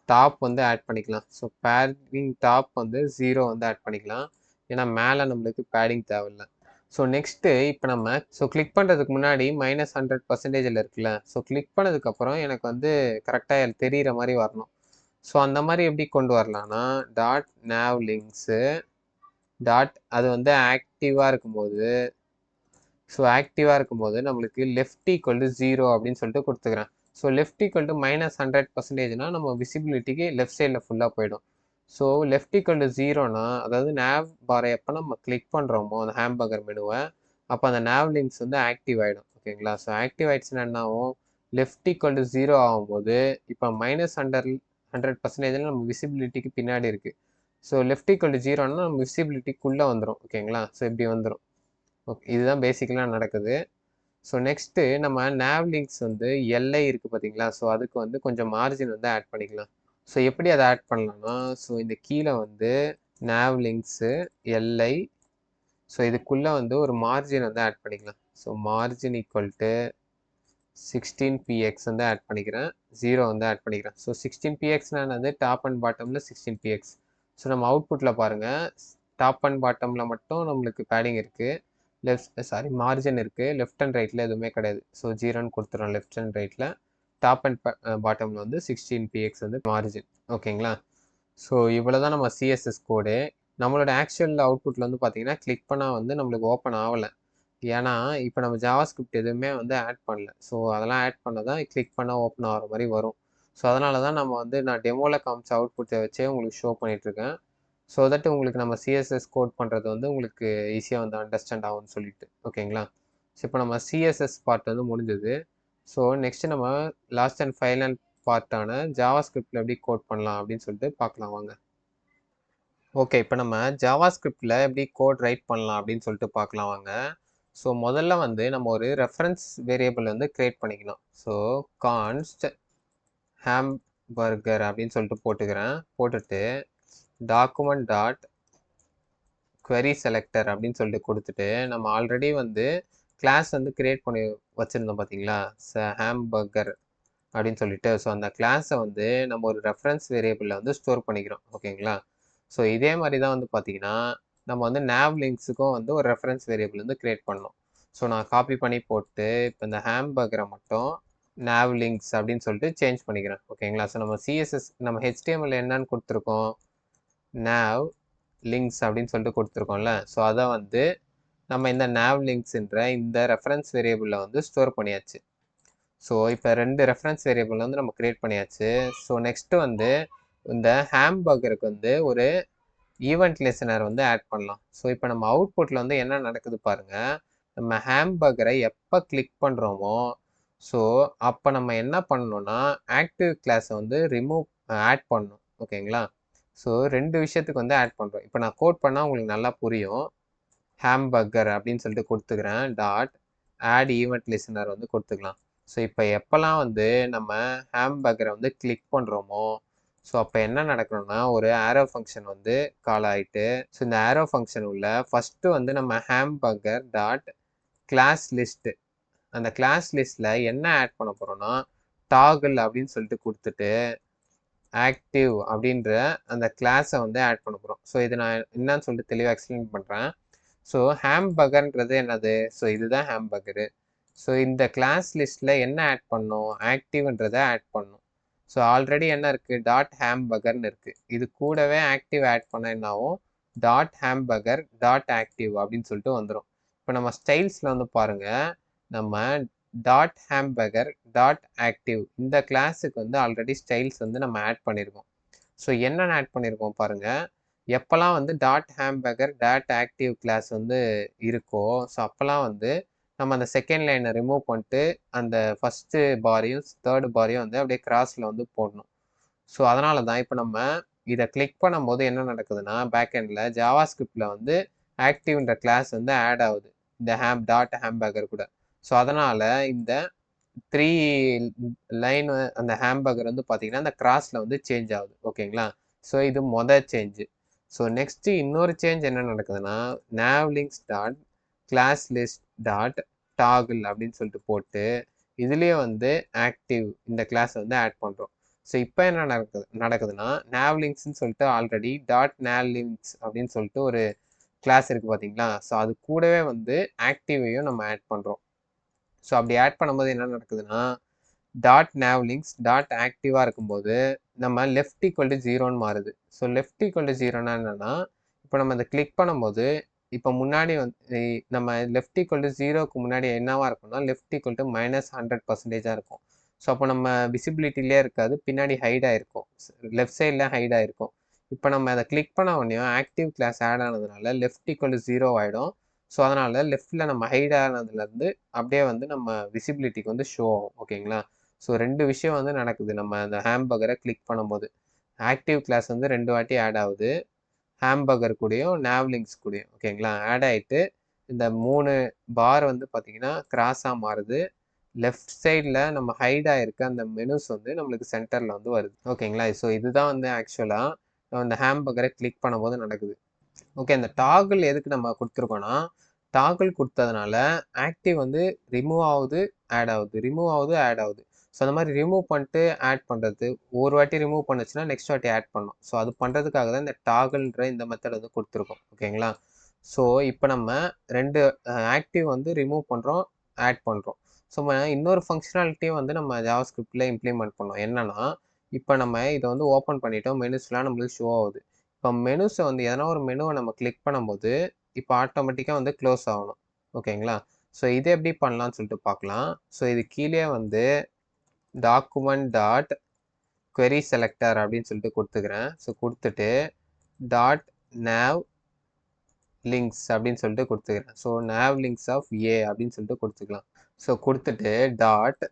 டாப் வந்து ஆட் பண்ணிக்கலாம். ஸோ பேடிங் டாப் வந்து 0 வந்து ஆட் பண்ணிக்கலாம். ஏன்னா மேலே நம்மளுக்கு பேடிங் தேவையில்லை. ஸோ நெக்ஸ்ட்டு இப்போ நம்ம கிளிக் பண்ணுறதுக்கு முன்னாடி -100% இருக்குல்ல. ஸோ கிளிக் பண்ணதுக்கப்புறம் எனக்கு வந்து கரெக்டாக தெரிகிற மாதிரி வரணும். ஸோ அந்த மாதிரி எப்படி கொண்டு வரலான்னா .navlinks அது வந்து ஆக்டிவாக இருக்கும்போது ஆக்டிவாக இருக்கும்போது நம்மளுக்கு லெஃப்ட் ஈக்குவல் டு 0 அப்படின்னு சொல்லிட்டு கொடுத்துக்கிறேன். ஸோ லெஃப்ட் ஈக்குவல் டு -100%னா நம்ம விசிபிலிட்டிக்கு லெஃப்ட் சைடில் ஃபுல்லாக போயிடும். ஸோ லெஃப்ட் ஈக்குவல் டு 0னா அதாவது நேவ் பாரை எப்போ நம்ம கிளிக் பண்ணுறோமோ அந்த ஹேம்பர்கர் மெனுவை அப்போ அந்த நேவ் லிங்க்ஸ் வந்து ஆக்டிவ் ஆகிடும். ஓகேங்களா? ஸோ ஆக்டிவ் ஆகிடுச்சுன்னா என்ன ஆகும், லெஃப்ட் ஈக்குவல் டு 0 ஆகும்போது இப்போ -100% நம்ம விசிபிலிட்டிக்கு பின்னாடி இருக்குது. ஸோ லெஃப்ட் ஈக்குவல் டு 0னா நம்ம விசிபிலிட்டிக்குள்ளே வந்துடும். ஓகேங்களா? ஸோ இப்படி வந்துடும். ஓகே, இதுதான் பேசிக்கலாக நடக்குது. ஸோ நெக்ஸ்ட்டு நம்ம நேவ்லிங்க்ஸ் வந்து எல்ஐ இருக்குது பார்த்தீங்களா? ஸோ அதுக்கு வந்து கொஞ்சம் மார்ஜின் வந்து ஆட் பண்ணிக்கலாம். ஸோ எப்படி அதை ஆட் பண்ணலாம்னா இந்த கீழே வந்து நேவ்லிங்க்ஸு எல்ஐ, ஸோ இதுக்குள்ளே வந்து ஒரு மார்ஜின் வந்து ஆட் பண்ணிக்கலாம். So margin equal to 16 px வந்து ஆட் பண்ணிக்கிறேன். 0 வந்து ஆட் பண்ணிக்கிறேன். ஸோ 16 pxனானது டாப் அண்ட் பாட்டமில் 16 px. ஸோ நம்ம அவுட்புட்டில் பாருங்கள் டாப் அண்ட் பாட்டமில் மட்டும் நம்மளுக்கு பேடிங் இருக்குது, மார்ஜின் இருக்குது, லெஃப்ட் அண்ட் ரைட்டில் எதுவுமே கிடையாது. ஸோ 0ன்னு கொடுத்துறோம் லெஃப்ட் அண்ட் ரைட்டில். டாப் அண்ட் பாட்டமில் வந்து 16 px வந்து மார்ஜின். ஓகேங்களா? ஸோ இவ்வளோ தான் நம்ம சிஎஸ்எஸ் கோடு. நம்மளோட ஆக்சுவல் அவுட்புட்டில் வந்து பார்த்தீங்கன்னா கிளிக் பண்ணால் வந்து நம்மளுக்கு ஓப்பன் ஆகலை. ஏன்னா இப்போ நம்ம ஜாவாஸ்கிரிப்ட் எதுவுமே வந்து ஆட் பண்ணல. ஸோ அதெல்லாம் ஆட் பண்ண தான் கிளிக் பண்ணால் ஓப்பன் ஆகிற மாதிரி வரும். ஸோ அதனால தான் நம்ம வந்து நான் டெமோவில் காமிச்ச அவுட்புட்டை வச்சே உங்களுக்கு ஷோ பண்ணிகிட்ருக்கேன். ஸோ தட் உங்களுக்கு நம்ம சிஎஸ்எஸ் கோட் பண்ணுறது வந்து உங்களுக்கு ஈஸியாக வந்து அண்டர்ஸ்டாண்ட் ஆகும்னு சொல்லிட்டு. ஓகேங்களா? ஸோ இப்போ நம்ம சிஎஸ்எஸ் பார்ட் வந்து முடிஞ்சது. ஸோ நெக்ஸ்ட்டு நம்ம லாஸ்ட் அண்ட் ஃபைனல் பார்ட்டான ஜாவாஸ்கிரிப்டில் எப்படி கோட் பண்ணலாம் அப்படின்னு சொல்லிட்டு பார்க்கலாம் வாங்க. ஓகே, இப்போ நம்ம ஜாவாஸ்கிரிப்டில் எப்படி கோட் ரைட் பண்ணலாம் அப்படின்னு சொல்லிட்டு பார்க்கலாம் வாங்க. ஸோ முதல்ல வந்து நம்ம ஒரு ரெஃபரன்ஸ் வேரியபிள் வந்து க்ரியேட் பண்ணிக்கணும். ஸோ கான்ஸ்ட் ஹேம்பர்கர் அப்படின்னு சொல்லிட்டு போட்டுட்டு டாக்குமெண்ட் டாட் query selector அப்படின்னு சொல்லிட்டு கொடுத்துட்டு நம்ம ஆல்ரெடி வந்து கிளாஸ் வந்து கிரியேட் பண்ணி வச்சுருந்தோம் பார்த்தீங்களா, ஹேம்பர்கர் அப்படின்னு சொல்லிட்டு. ஸோ அந்த கிளாஸை வந்து நம்ம ஒரு ரெஃபரன்ஸ் வேரியபிளில் வந்து ஸ்டோர் பண்ணிக்கிறோம். ஓகேங்களா? ஸோ இதே மாதிரி தான் வந்து பார்த்தீங்கன்னா நம்ம வந்து nav லிங்க்ஸுக்கும் வந்து ஒரு ரெஃபரன்ஸ் வேரியபிள் வந்து கிரியேட் பண்ணோம். ஸோ நான் காப்பி பண்ணி போட்டு இப்போ இந்த ஹேம்பர்கரை மட்டும் nav links அப்படின்னு சொல்லிட்டு சேஞ்ச் பண்ணிக்கிறேன். ஓகேங்களா? ஸோ நம்ம சிஎஸ்எஸ் நம்ம HTML என்னன்னு கொடுத்துருக்கோம், nav links அப்படின்னு சொல்லிட்டு கொடுத்துருக்கோம்ல. ஸோ அதை வந்து நம்ம இந்த nav linksன்ற இந்த ரெஃபரன்ஸ் வேரியபிளில் வந்து ஸ்டோர் பண்ணியாச்சு. ஸோ இப்போ 2 ரெஃபரன்ஸ் வேரியபிள் வந்து நம்ம கிரியேட் பண்ணியாச்சு. ஸோ நெக்ஸ்ட்டு வந்து இந்த ஹேம்பர்கருக்கு வந்து ஒரு ஈவெண்ட் லிசனர் வந்து ஆட் பண்ணலாம். ஸோ இப்போ நம்ம அவுட்புட்டில் வந்து என்ன நடக்குது பாருங்கள், நம்ம ஹேம்பர்கரை எப்போ கிளிக் பண்ணுறோமோ ஸோ அப்போ நம்ம என்ன பண்ணணும்னா ஆக்டிவ் கிளாஸை வந்து ஆட் பண்ணணும். ஓகேங்களா? ஸோ 2 விஷயத்துக்கு வந்து ஆட் பண்ணுறோம். இப்போ நான் கோட் பண்ணால் உங்களுக்கு நல்லா புரியும். ஹேம்பர்கர் அப்படின்னு சொல்லிட்டு கொடுத்துக்கிறேன் டாட் ஆட் ஈவெண்ட் லிசனர் வந்து கொடுத்துக்கலாம். ஸோ இப்போ எப்போல்லாம் வந்து நம்ம ஹேம்பர்கரை வந்து கிளிக் பண்ணுறோமோ ஸோ அப்போ என்ன நடக்கணும்னா ஒரு ஆரோ ஃபங்க்ஷன் வந்து கால் ஆகிட்டு, ஸோ இந்த ஆரோ ஃபங்க்ஷன் உள்ள ஃபஸ்ட்டு வந்து நம்ம ஹேம்பர்கர் டாட் கிளாஸ் லிஸ்ட்டு, அந்த கிளாஸ் லிஸ்ட்டில் என்ன ஆட் பண்ண போகிறோம்னா டாகிள் அப்படின்னு சொல்லிட்டு கொடுத்துட்டு ஆக்டிவ் அப்படின்ற அந்த கிளாஸை வந்து ஆட் பண்ண போகிறோம். ஸோ இது நான் என்னன்னு சொல்லிட்டு தெளிவாக எக்ஸ்பிளைன் பண்ணுறேன். ஸோ ஹேம்பர்கர்ன்றது என்னது, ஸோ இதுதான் ஹேம்பர்கரு. ஸோ இந்த கிளாஸ் லிஸ்ட்டில் என்ன ஆட் பண்ணணும், ஆக்டிவ்ன்றதை ஆட் பண்ணணும். ஸோ ஆல்ரெடி என்ன இருக்குது, டாட் ஹேம்பர்கர்னு இருக்குது. இது கூடவே ஆக்டிவ் ஆட் பண்ண என்ன ஆகும், டாட் ஹேம்பர்கர் டாட் ஆக்டிவ் அப்படின்னு சொல்லிட்டு வந்துடும். இப்போ நம்ம ஸ்டைல்ஸில் வந்து பாருங்கள், நம்ம டாட் ஹேம்பர்கர் டாட் ஆக்டிவ் இந்த கிளாஸுக்கு வந்து ஆல்ரெடி ஸ்டைல்ஸ் வந்து நம்ம ஆட் பண்ணியிருக்கோம். ஸோ என்னென்ன ஆட் பண்ணியிருக்கோம் பாருங்கள், எப்போல்லாம் வந்து dot hamburger dot active class வந்து இருக்கோ, ஸோ அப்போல்லாம் வந்து நம்ம அந்த செகண்ட் லைனை ரிமூவ் பண்ணிட்டு அந்த ஃபஸ்ட்டு பாரையும் தேர்டு பாரையும் வந்து அப்படியே கிராஸில் வந்து போடணும். ஸோ அதனால தான் இப்போ நம்ம இதை கிளிக் பண்ணும்போது என்ன நடக்குதுன்னா, பேக் எண்டில் ஜாவா ஸ்கிரிப்டில் வந்து ஆக்டிவ்ன்ற கிளாஸ் வந்து ஆட் ஆகுது இந்த டாட் ஹேம்பர்கர் கூட. ஸோ அதனால் இந்த 3 லைன் அந்த ஹேம்பர்கர் வந்து பார்த்தீங்கன்னா அந்த கிராஸில் வந்து சேஞ்ச் ஆகுது. ஓகேங்களா? ஸோ இது சேஞ்சு. ஸோ நெக்ஸ்ட்டு இன்னொரு சேஞ்ச் என்ன நடக்குதுன்னா, navlinks dot class list dot toggle அப்படின்னு சொல்லிட்டு போட்டு இதுலேயே வந்து ஆக்டிவ் இந்த கிளாஸ் வந்து ஆட் பண்ணுறோம். ஸோ இப்போ என்ன நடக்குதுன்னா, navlinksன்னு சொல்லிட்டு ஆல்ரெடி டாட் navlinks அப்படின்னு சொல்லிட்டு ஒரு கிளாஸ் இருக்குது பார்த்தீங்களா? ஸோ அது கூடவே வந்து ஆக்டிவையும் நம்ம ஆட் பண்ணுறோம். ஸோ அப்படி ஆட் பண்ணும்போது என்ன நடக்குதுன்னா, டாட் navlinks டாட் ஆக்டிவாக இருக்கும்போது நம்ம லெஃப்ட் ஈக்குவல் டு 0ன்னு மாறுது. ஸோ லெஃப்ட் ஈக்குவல் டு 0னா என்னன்னா, இப்போ நம்ம இதை கிளிக் பண்ணும்போது இப்போ முன்னாடி வந்து நம்ம லெஃப்ட் ஈக்குவல் டு 0க்கு முன்னாடி என்னவா இருக்கும்னா, லெஃப்ட் ஈக்குவல் டு -100% இருக்கும். ஸோ அப்போ நம்ம விசிபிலிட்டிலே இருக்காது, பின்னாடி ஹைட் ஆகிருக்கும், லெஃப்ட் சைடில் ஹைட் ஆகிருக்கும். இப்போ நம்ம அதை கிளிக் பண்ண உடனே ஆக்டிவ் கிளாஸ் ஆட் ஆனதுனால லெஃப்ட் ஈக்குவல் டு 0 ஆகிடும். ஸோ அதனால் லெஃப்ட்டில் நம்ம ஹைட் ஆனதுலேருந்து அப்படியே வந்து நம்ம விசிபிலிட்டிக்கு வந்து ஷோ ஆகும். ஓகேங்களா? ஸோ 2 விஷயம் வந்து நடக்குது நம்ம அந்த ஹேம்பர்கரை கிளிக் பண்ணும்போது. ஆக்டிவ் கிளாஸ் வந்து 2 வாட்டி ஆட் ஆகுது, ஹேம்பர்கர் கூடயும் navlinks கூடயும். ஓகேங்களா? ஆட் ஆகிட்டு இந்த 3 பார் வந்து பார்த்தீங்கன்னா கிராஸாக மாறுது. லெஃப்ட் சைடில் நம்ம ஹைட் ஆகிருக்க அந்த மெனுஸ் வந்து நம்மளுக்கு சென்டரில் வந்து வருது. ஓகேங்களா? ஸோ இதுதான் வந்து ஆக்சுவலாக அந்த ஹேம்பர்கரை கிளிக் பண்ணும்போது நடக்குது. ஓகே, அந்த டாகிள் எதுக்கு நம்ம கொடுத்துருக்கோன்னா, டாகிள் கொடுத்ததுனால ஆக்டிவ் வந்து ரிமூவ் ஆகுது, ஆட் ஆகுது, ரிமூவ் ஆகுது, ஆட் ஆகுது. ஸோ அந்த மாதிரி ரிமூவ் பண்ணிட்டு ஆட் பண்ணுறது, ஒரு வாட்டி ரிமூவ் பண்ணுச்சுன்னா நெக்ஸ்ட் வாட்டி ஆட் பண்ணணும். ஸோ அது பண்ணுறதுக்காக தான் இந்த டாகிள்ன்ற இந்த மெத்தட் வந்து கொடுத்துருக்கோம். ஓகேங்களா? ஸோ இப்போ நம்ம 2 ஆக்டிவ் வந்து ரிமூவ் பண்ணுறோம், ஆட் பண்ணுறோம். ஸோ இன்னொரு ஃபங்க்ஷனாலிட்டியும் வந்து நம்ம ஜாவா ஸ்கிரிப்டில் இம்ப்ளிமெண்ட் பண்ணோம். என்னன்னா, இப்போ நம்ம இதை வந்து ஓப்பன் பண்ணிட்டோம், மெனுஸ்லாம் நம்மளுக்கு ஷோ ஆகுது. இப்போ மெனுஸை வந்து எதனா ஒரு மெனுவை நம்ம கிளிக் பண்ணும்போது இப்போ ஆட்டோமேட்டிக்காக வந்து க்ளோஸ் ஆகணும். ஓகேங்களா? ஸோ இது எப்படி பண்ணலான்னு சொல்லிட்டு பார்க்கலாம். ஸோ இது கீழே வந்து டாக்குமெண்ட் டாட் query செலக்டர் அப்படின்னு சொல்லிட்டு கொடுத்துக்கிறேன். ஸோ கொடுத்துட்டு டாட் nav லிங்க்ஸ் அப்படின்னு சொல்லிட்டு கொடுத்துக்கிறேன். ஸோ navlinks ஆஃப் ஏ அப்படின்னு சொல்லிட்டு கொடுத்துக்கலாம். ஸோ கொடுத்துட்டு டாட்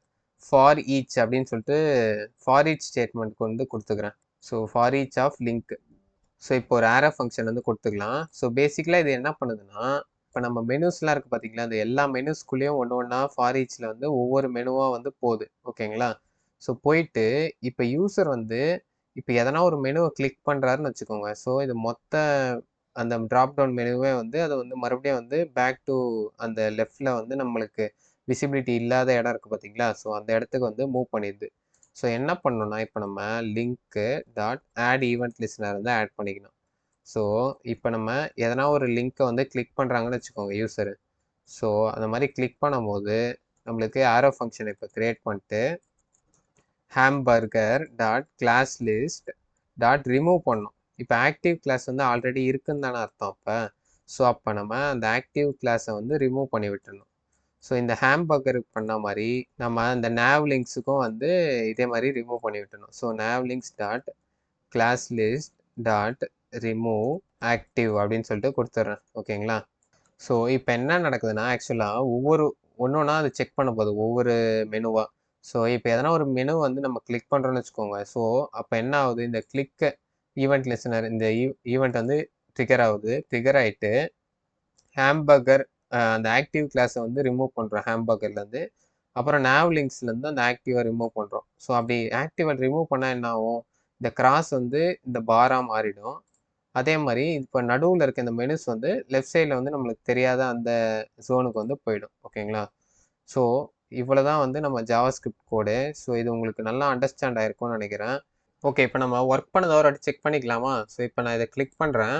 ஃபார் ஈச் அப்படின்னு சொல்லிட்டு ஃபார் ஈச் ஸ்டேட்மெண்ட்க்கு வந்து கொடுத்துக்கிறேன். So for each of link. So இப்போ ஒரு ஆரோ ஃபங்க்ஷன் வந்து கொடுத்துக்கலாம். ஸோ பேசிக்கலாக இது என்ன பண்ணுதுன்னா, இப்போ நம்ம மெனுஸ்லாம் இருக்குது பார்த்தீங்களா, அந்த எல்லா மெனுஸ்குள்ளேயும் ஒன்று ஒன்றா ஃபார் ஈச்சில் வந்து ஒவ்வொரு மெனுவாக வந்து போகுது. ஓகேங்களா? ஸோ போயிட்டு இப்போ யூசர் வந்து இப்போ எதனா ஒரு மெனுவை கிளிக் பண்ணுறாருன்னு வச்சுக்கோங்க. ஸோ இது மொத்த அந்த ட்ராப் டவுன் மெனுவே வந்து அதை வந்து மறுபடியும் வந்து பேக் டு அந்த லெஃப்டில் வந்து நம்மளுக்கு விசிபிலிட்டி இல்லாத இடம் இருக்குது பார்த்தீங்களா, ஸோ அந்த இடத்துக்கு வந்து மூவ் பண்ணிடுது. ஸோ என்ன பண்ணணும்னா, இப்போ நம்ம லிங்க்கு டாட் ஆட் ஈவெண்ட் லிஸ்னர் வந்து ஆட் பண்ணிக்கணும். ஸோ இப்போ நம்ம எதனா ஒரு லிங்க்கை வந்து கிளிக் பண்ணுறாங்கன்னு வச்சுக்கோங்க யூசரு. ஸோ அந்த மாதிரி கிளிக் பண்ணும்போது நம்மளுக்கு ஆரோ ஃபங்க்ஷன் இப்போ க்ரியேட் பண்ணிட்டு hamburger dot class list dot remove பண்ணணும். இப்போ ஆக்டிவ் கிளாஸ் வந்து ஆல்ரெடி இருக்குன்னு தானே அர்த்தம் அப்போ. ஸோ அப்போ நம்ம அந்த ஆக்டிவ் கிளாஸை வந்து ரிமூவ் பண்ணி விட்டுடணும். ஸோ இந்த ஹேம்பர்கருக்கு பண்ண மாதிரி நம்ம அந்த navlinksக்கும் வந்து இதே மாதிரி ரிமூவ் பண்ணி விட்டுணும். So navlinks dot class list dot remove active அப்படின்னு சொல்லிட்டு கொடுத்துட்றேன். ஓகேங்களா? ஸோ இப்போ என்ன நடக்குதுன்னா, ஆக்சுவலாக ஒவ்வொரு ஒன்றா அது செக் பண்ண போகுது ஒவ்வொரு மெனுவாக. ஸோ இப்போ எதனா ஒரு மெனு வந்து நம்ம கிளிக் பண்ணுறோன்னு வச்சுக்கோங்க. ஸோ அப்போ என்ன ஆகுது, இந்த கிளிக் ஈவெண்ட் லிசனர் இந்த ஈவெண்ட் வந்து ட்ரிகர் ஆகுது. ட்ரிகர் ஆகிட்டு ஹேம்பர்கர் அந்த ஆக்டிவ் கிளாஸை வந்து ரிமூவ் பண்ணுறோம் ஹேம்பர்கர்லேருந்து. அப்புறம் navlinksலேருந்து அந்த ஆக்டிவை ரிமூவ் பண்ணுறோம். ஸோ அப்படி ஆக்டிவை ரிமூவ் பண்ணால் என்ன ஆகும், இந்த கிராஸ் வந்து இந்த பாராக மாறிடும். அதே மாதிரி இப்போ நடுவில் இருக்க இந்த மெனுஸ் வந்து லெஃப்ட் சைடில் வந்து நம்மளுக்கு தெரியாத அந்த ஜோனுக்கு வந்து போயிடும். ஓகேங்களா? ஸோ இவ்வளோ தான் வந்து நம்ம ஜாவா ஸ்கிரிப்ட் கோடு. ஸோ இது உங்களுக்கு நல்லா அண்டர்ஸ்டாண்ட் ஆயிருக்கும்னு நினைக்கிறேன். ஓகே, இப்போ நம்ம ஒர்க் பண்ணதை ஒரு வாட்டி செக் பண்ணிக்கலாமா? ஸோ இப்போ நான் இதை கிளிக் பண்ணுறேன்.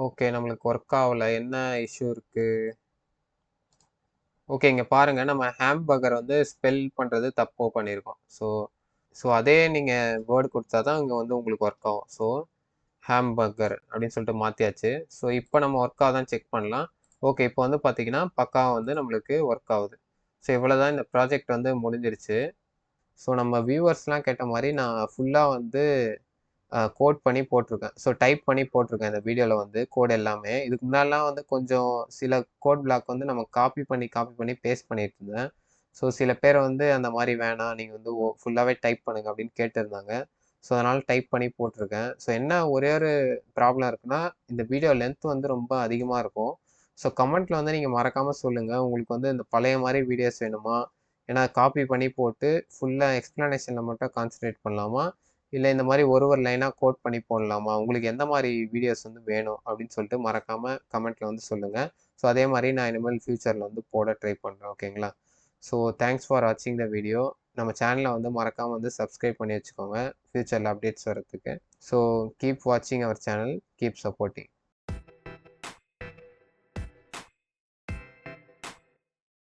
ஓகே, நம்மளுக்கு ஒர்க் ஆகலை, என்ன இஷ்யூ இருக்குது? ஓகே. இங்க பாருங்க நம்ம ஹாம்பர்கர் வந்து ஸ்பெல் பண்றது தப்போ பண்ணியிருக்கோம். ஸோ அதே நீங்க வேர்ட் குடுத்தா தான் இங்க வந்து உங்களுக்கு ஒர்க் ஆகும். ஸோ ஹாம்பர்கர் அப்படின்னு சொல்லிட்டு மாத்தியாச்சு. ஸோ இப்ப நம்ம ஒர்க் ஆகுதான்னு செக் பண்ணலாம். ஓகே. இப்போ வந்து பார்த்தீங்கன்னா, பக்காவா வந்து நம்மளுக்கு ஒர்க் ஆகுது. ஸோ இவ்வளோதான் இந்த ப்ராஜெக்ட் வந்து முடிஞ்சிருச்சு. ஸோ நம்ம வியூவர்ஸ்லாம் கேட்ட மாரி நான் ஃபுல்லா வந்து கோட் பண்ணி போட்டிருக்கேன். ஸோ டைப் பண்ணி போட்டிருக்கேன் இந்த வீடியோல வந்து கோட் எல்லாமே. இதுக்கு முன்னாடிலாம் வந்து கொஞ்சம் சில கோட் பிளாக் வந்து நம்ம காப்பி பண்ணி பேஸ்ட் பண்ணிட்டு இருந்தேன். ஸோ சில பேர் வந்து அந்த மாரி வேணாம். நீங்க வந்து ஃபுல்லாவே டைப் பண்ணுங்க அப்படின்னு கேட்டிருந்தாங்க. ஸோ அதனால டைப் பண்ணி போட்டிருக்கேன். ஸோ என்ன ஒரே ஒரு ப்ராப்ளம் இருக்குன்னா, இந்த வீடியோ லென்த் வந்து ரொம்ப அதிகமா இருக்கும். ஸோ கமெண்ட்ல வந்து நீங்க மறக்காம சொல்லுங்க. உங்களுக்கு வந்து இந்த பழைய மாரி வீடியோஸ் வேணுமா? ஏன்னா காப்பி பண்ணி போட்டு ஃபுல்லா எக்ஸ்ப்ளனேஷன்ல மட்டும் கான்சன்ட்ரேட் பண்ணலாமா? இல்ல இந்த மாரி ஒரு லைனா கோட் பண்ணி போடலாமா? உங்களுக்கு எந்த மாரி வீடியோஸ் வந்து வேணும்? அப்படின்னு சொல்லிட்டு மறக்காம கமெண்ட்ல வந்து சொல்லுங்க. ஸோ அதே மாரி நான் இனிமேல் ஃபியூச்சர்ல வந்து போட ட்ரை பண்றேன். ஓகேங்களா? ஸோ தேங்க்ஸ் ஃபார் வாட்சிங் த வீடியோ. நம்ம சேனல வந்து மறக்காம வந்து சப்ஸ்கிரைப் பண்ணி வச்சுக்கோங்க. ஃபியூச்சர்ல அப்டேட்ஸ் வரதுக்கு. ஸோ கீப் வாட்சிங் அவர் சேனல். Keep supporting.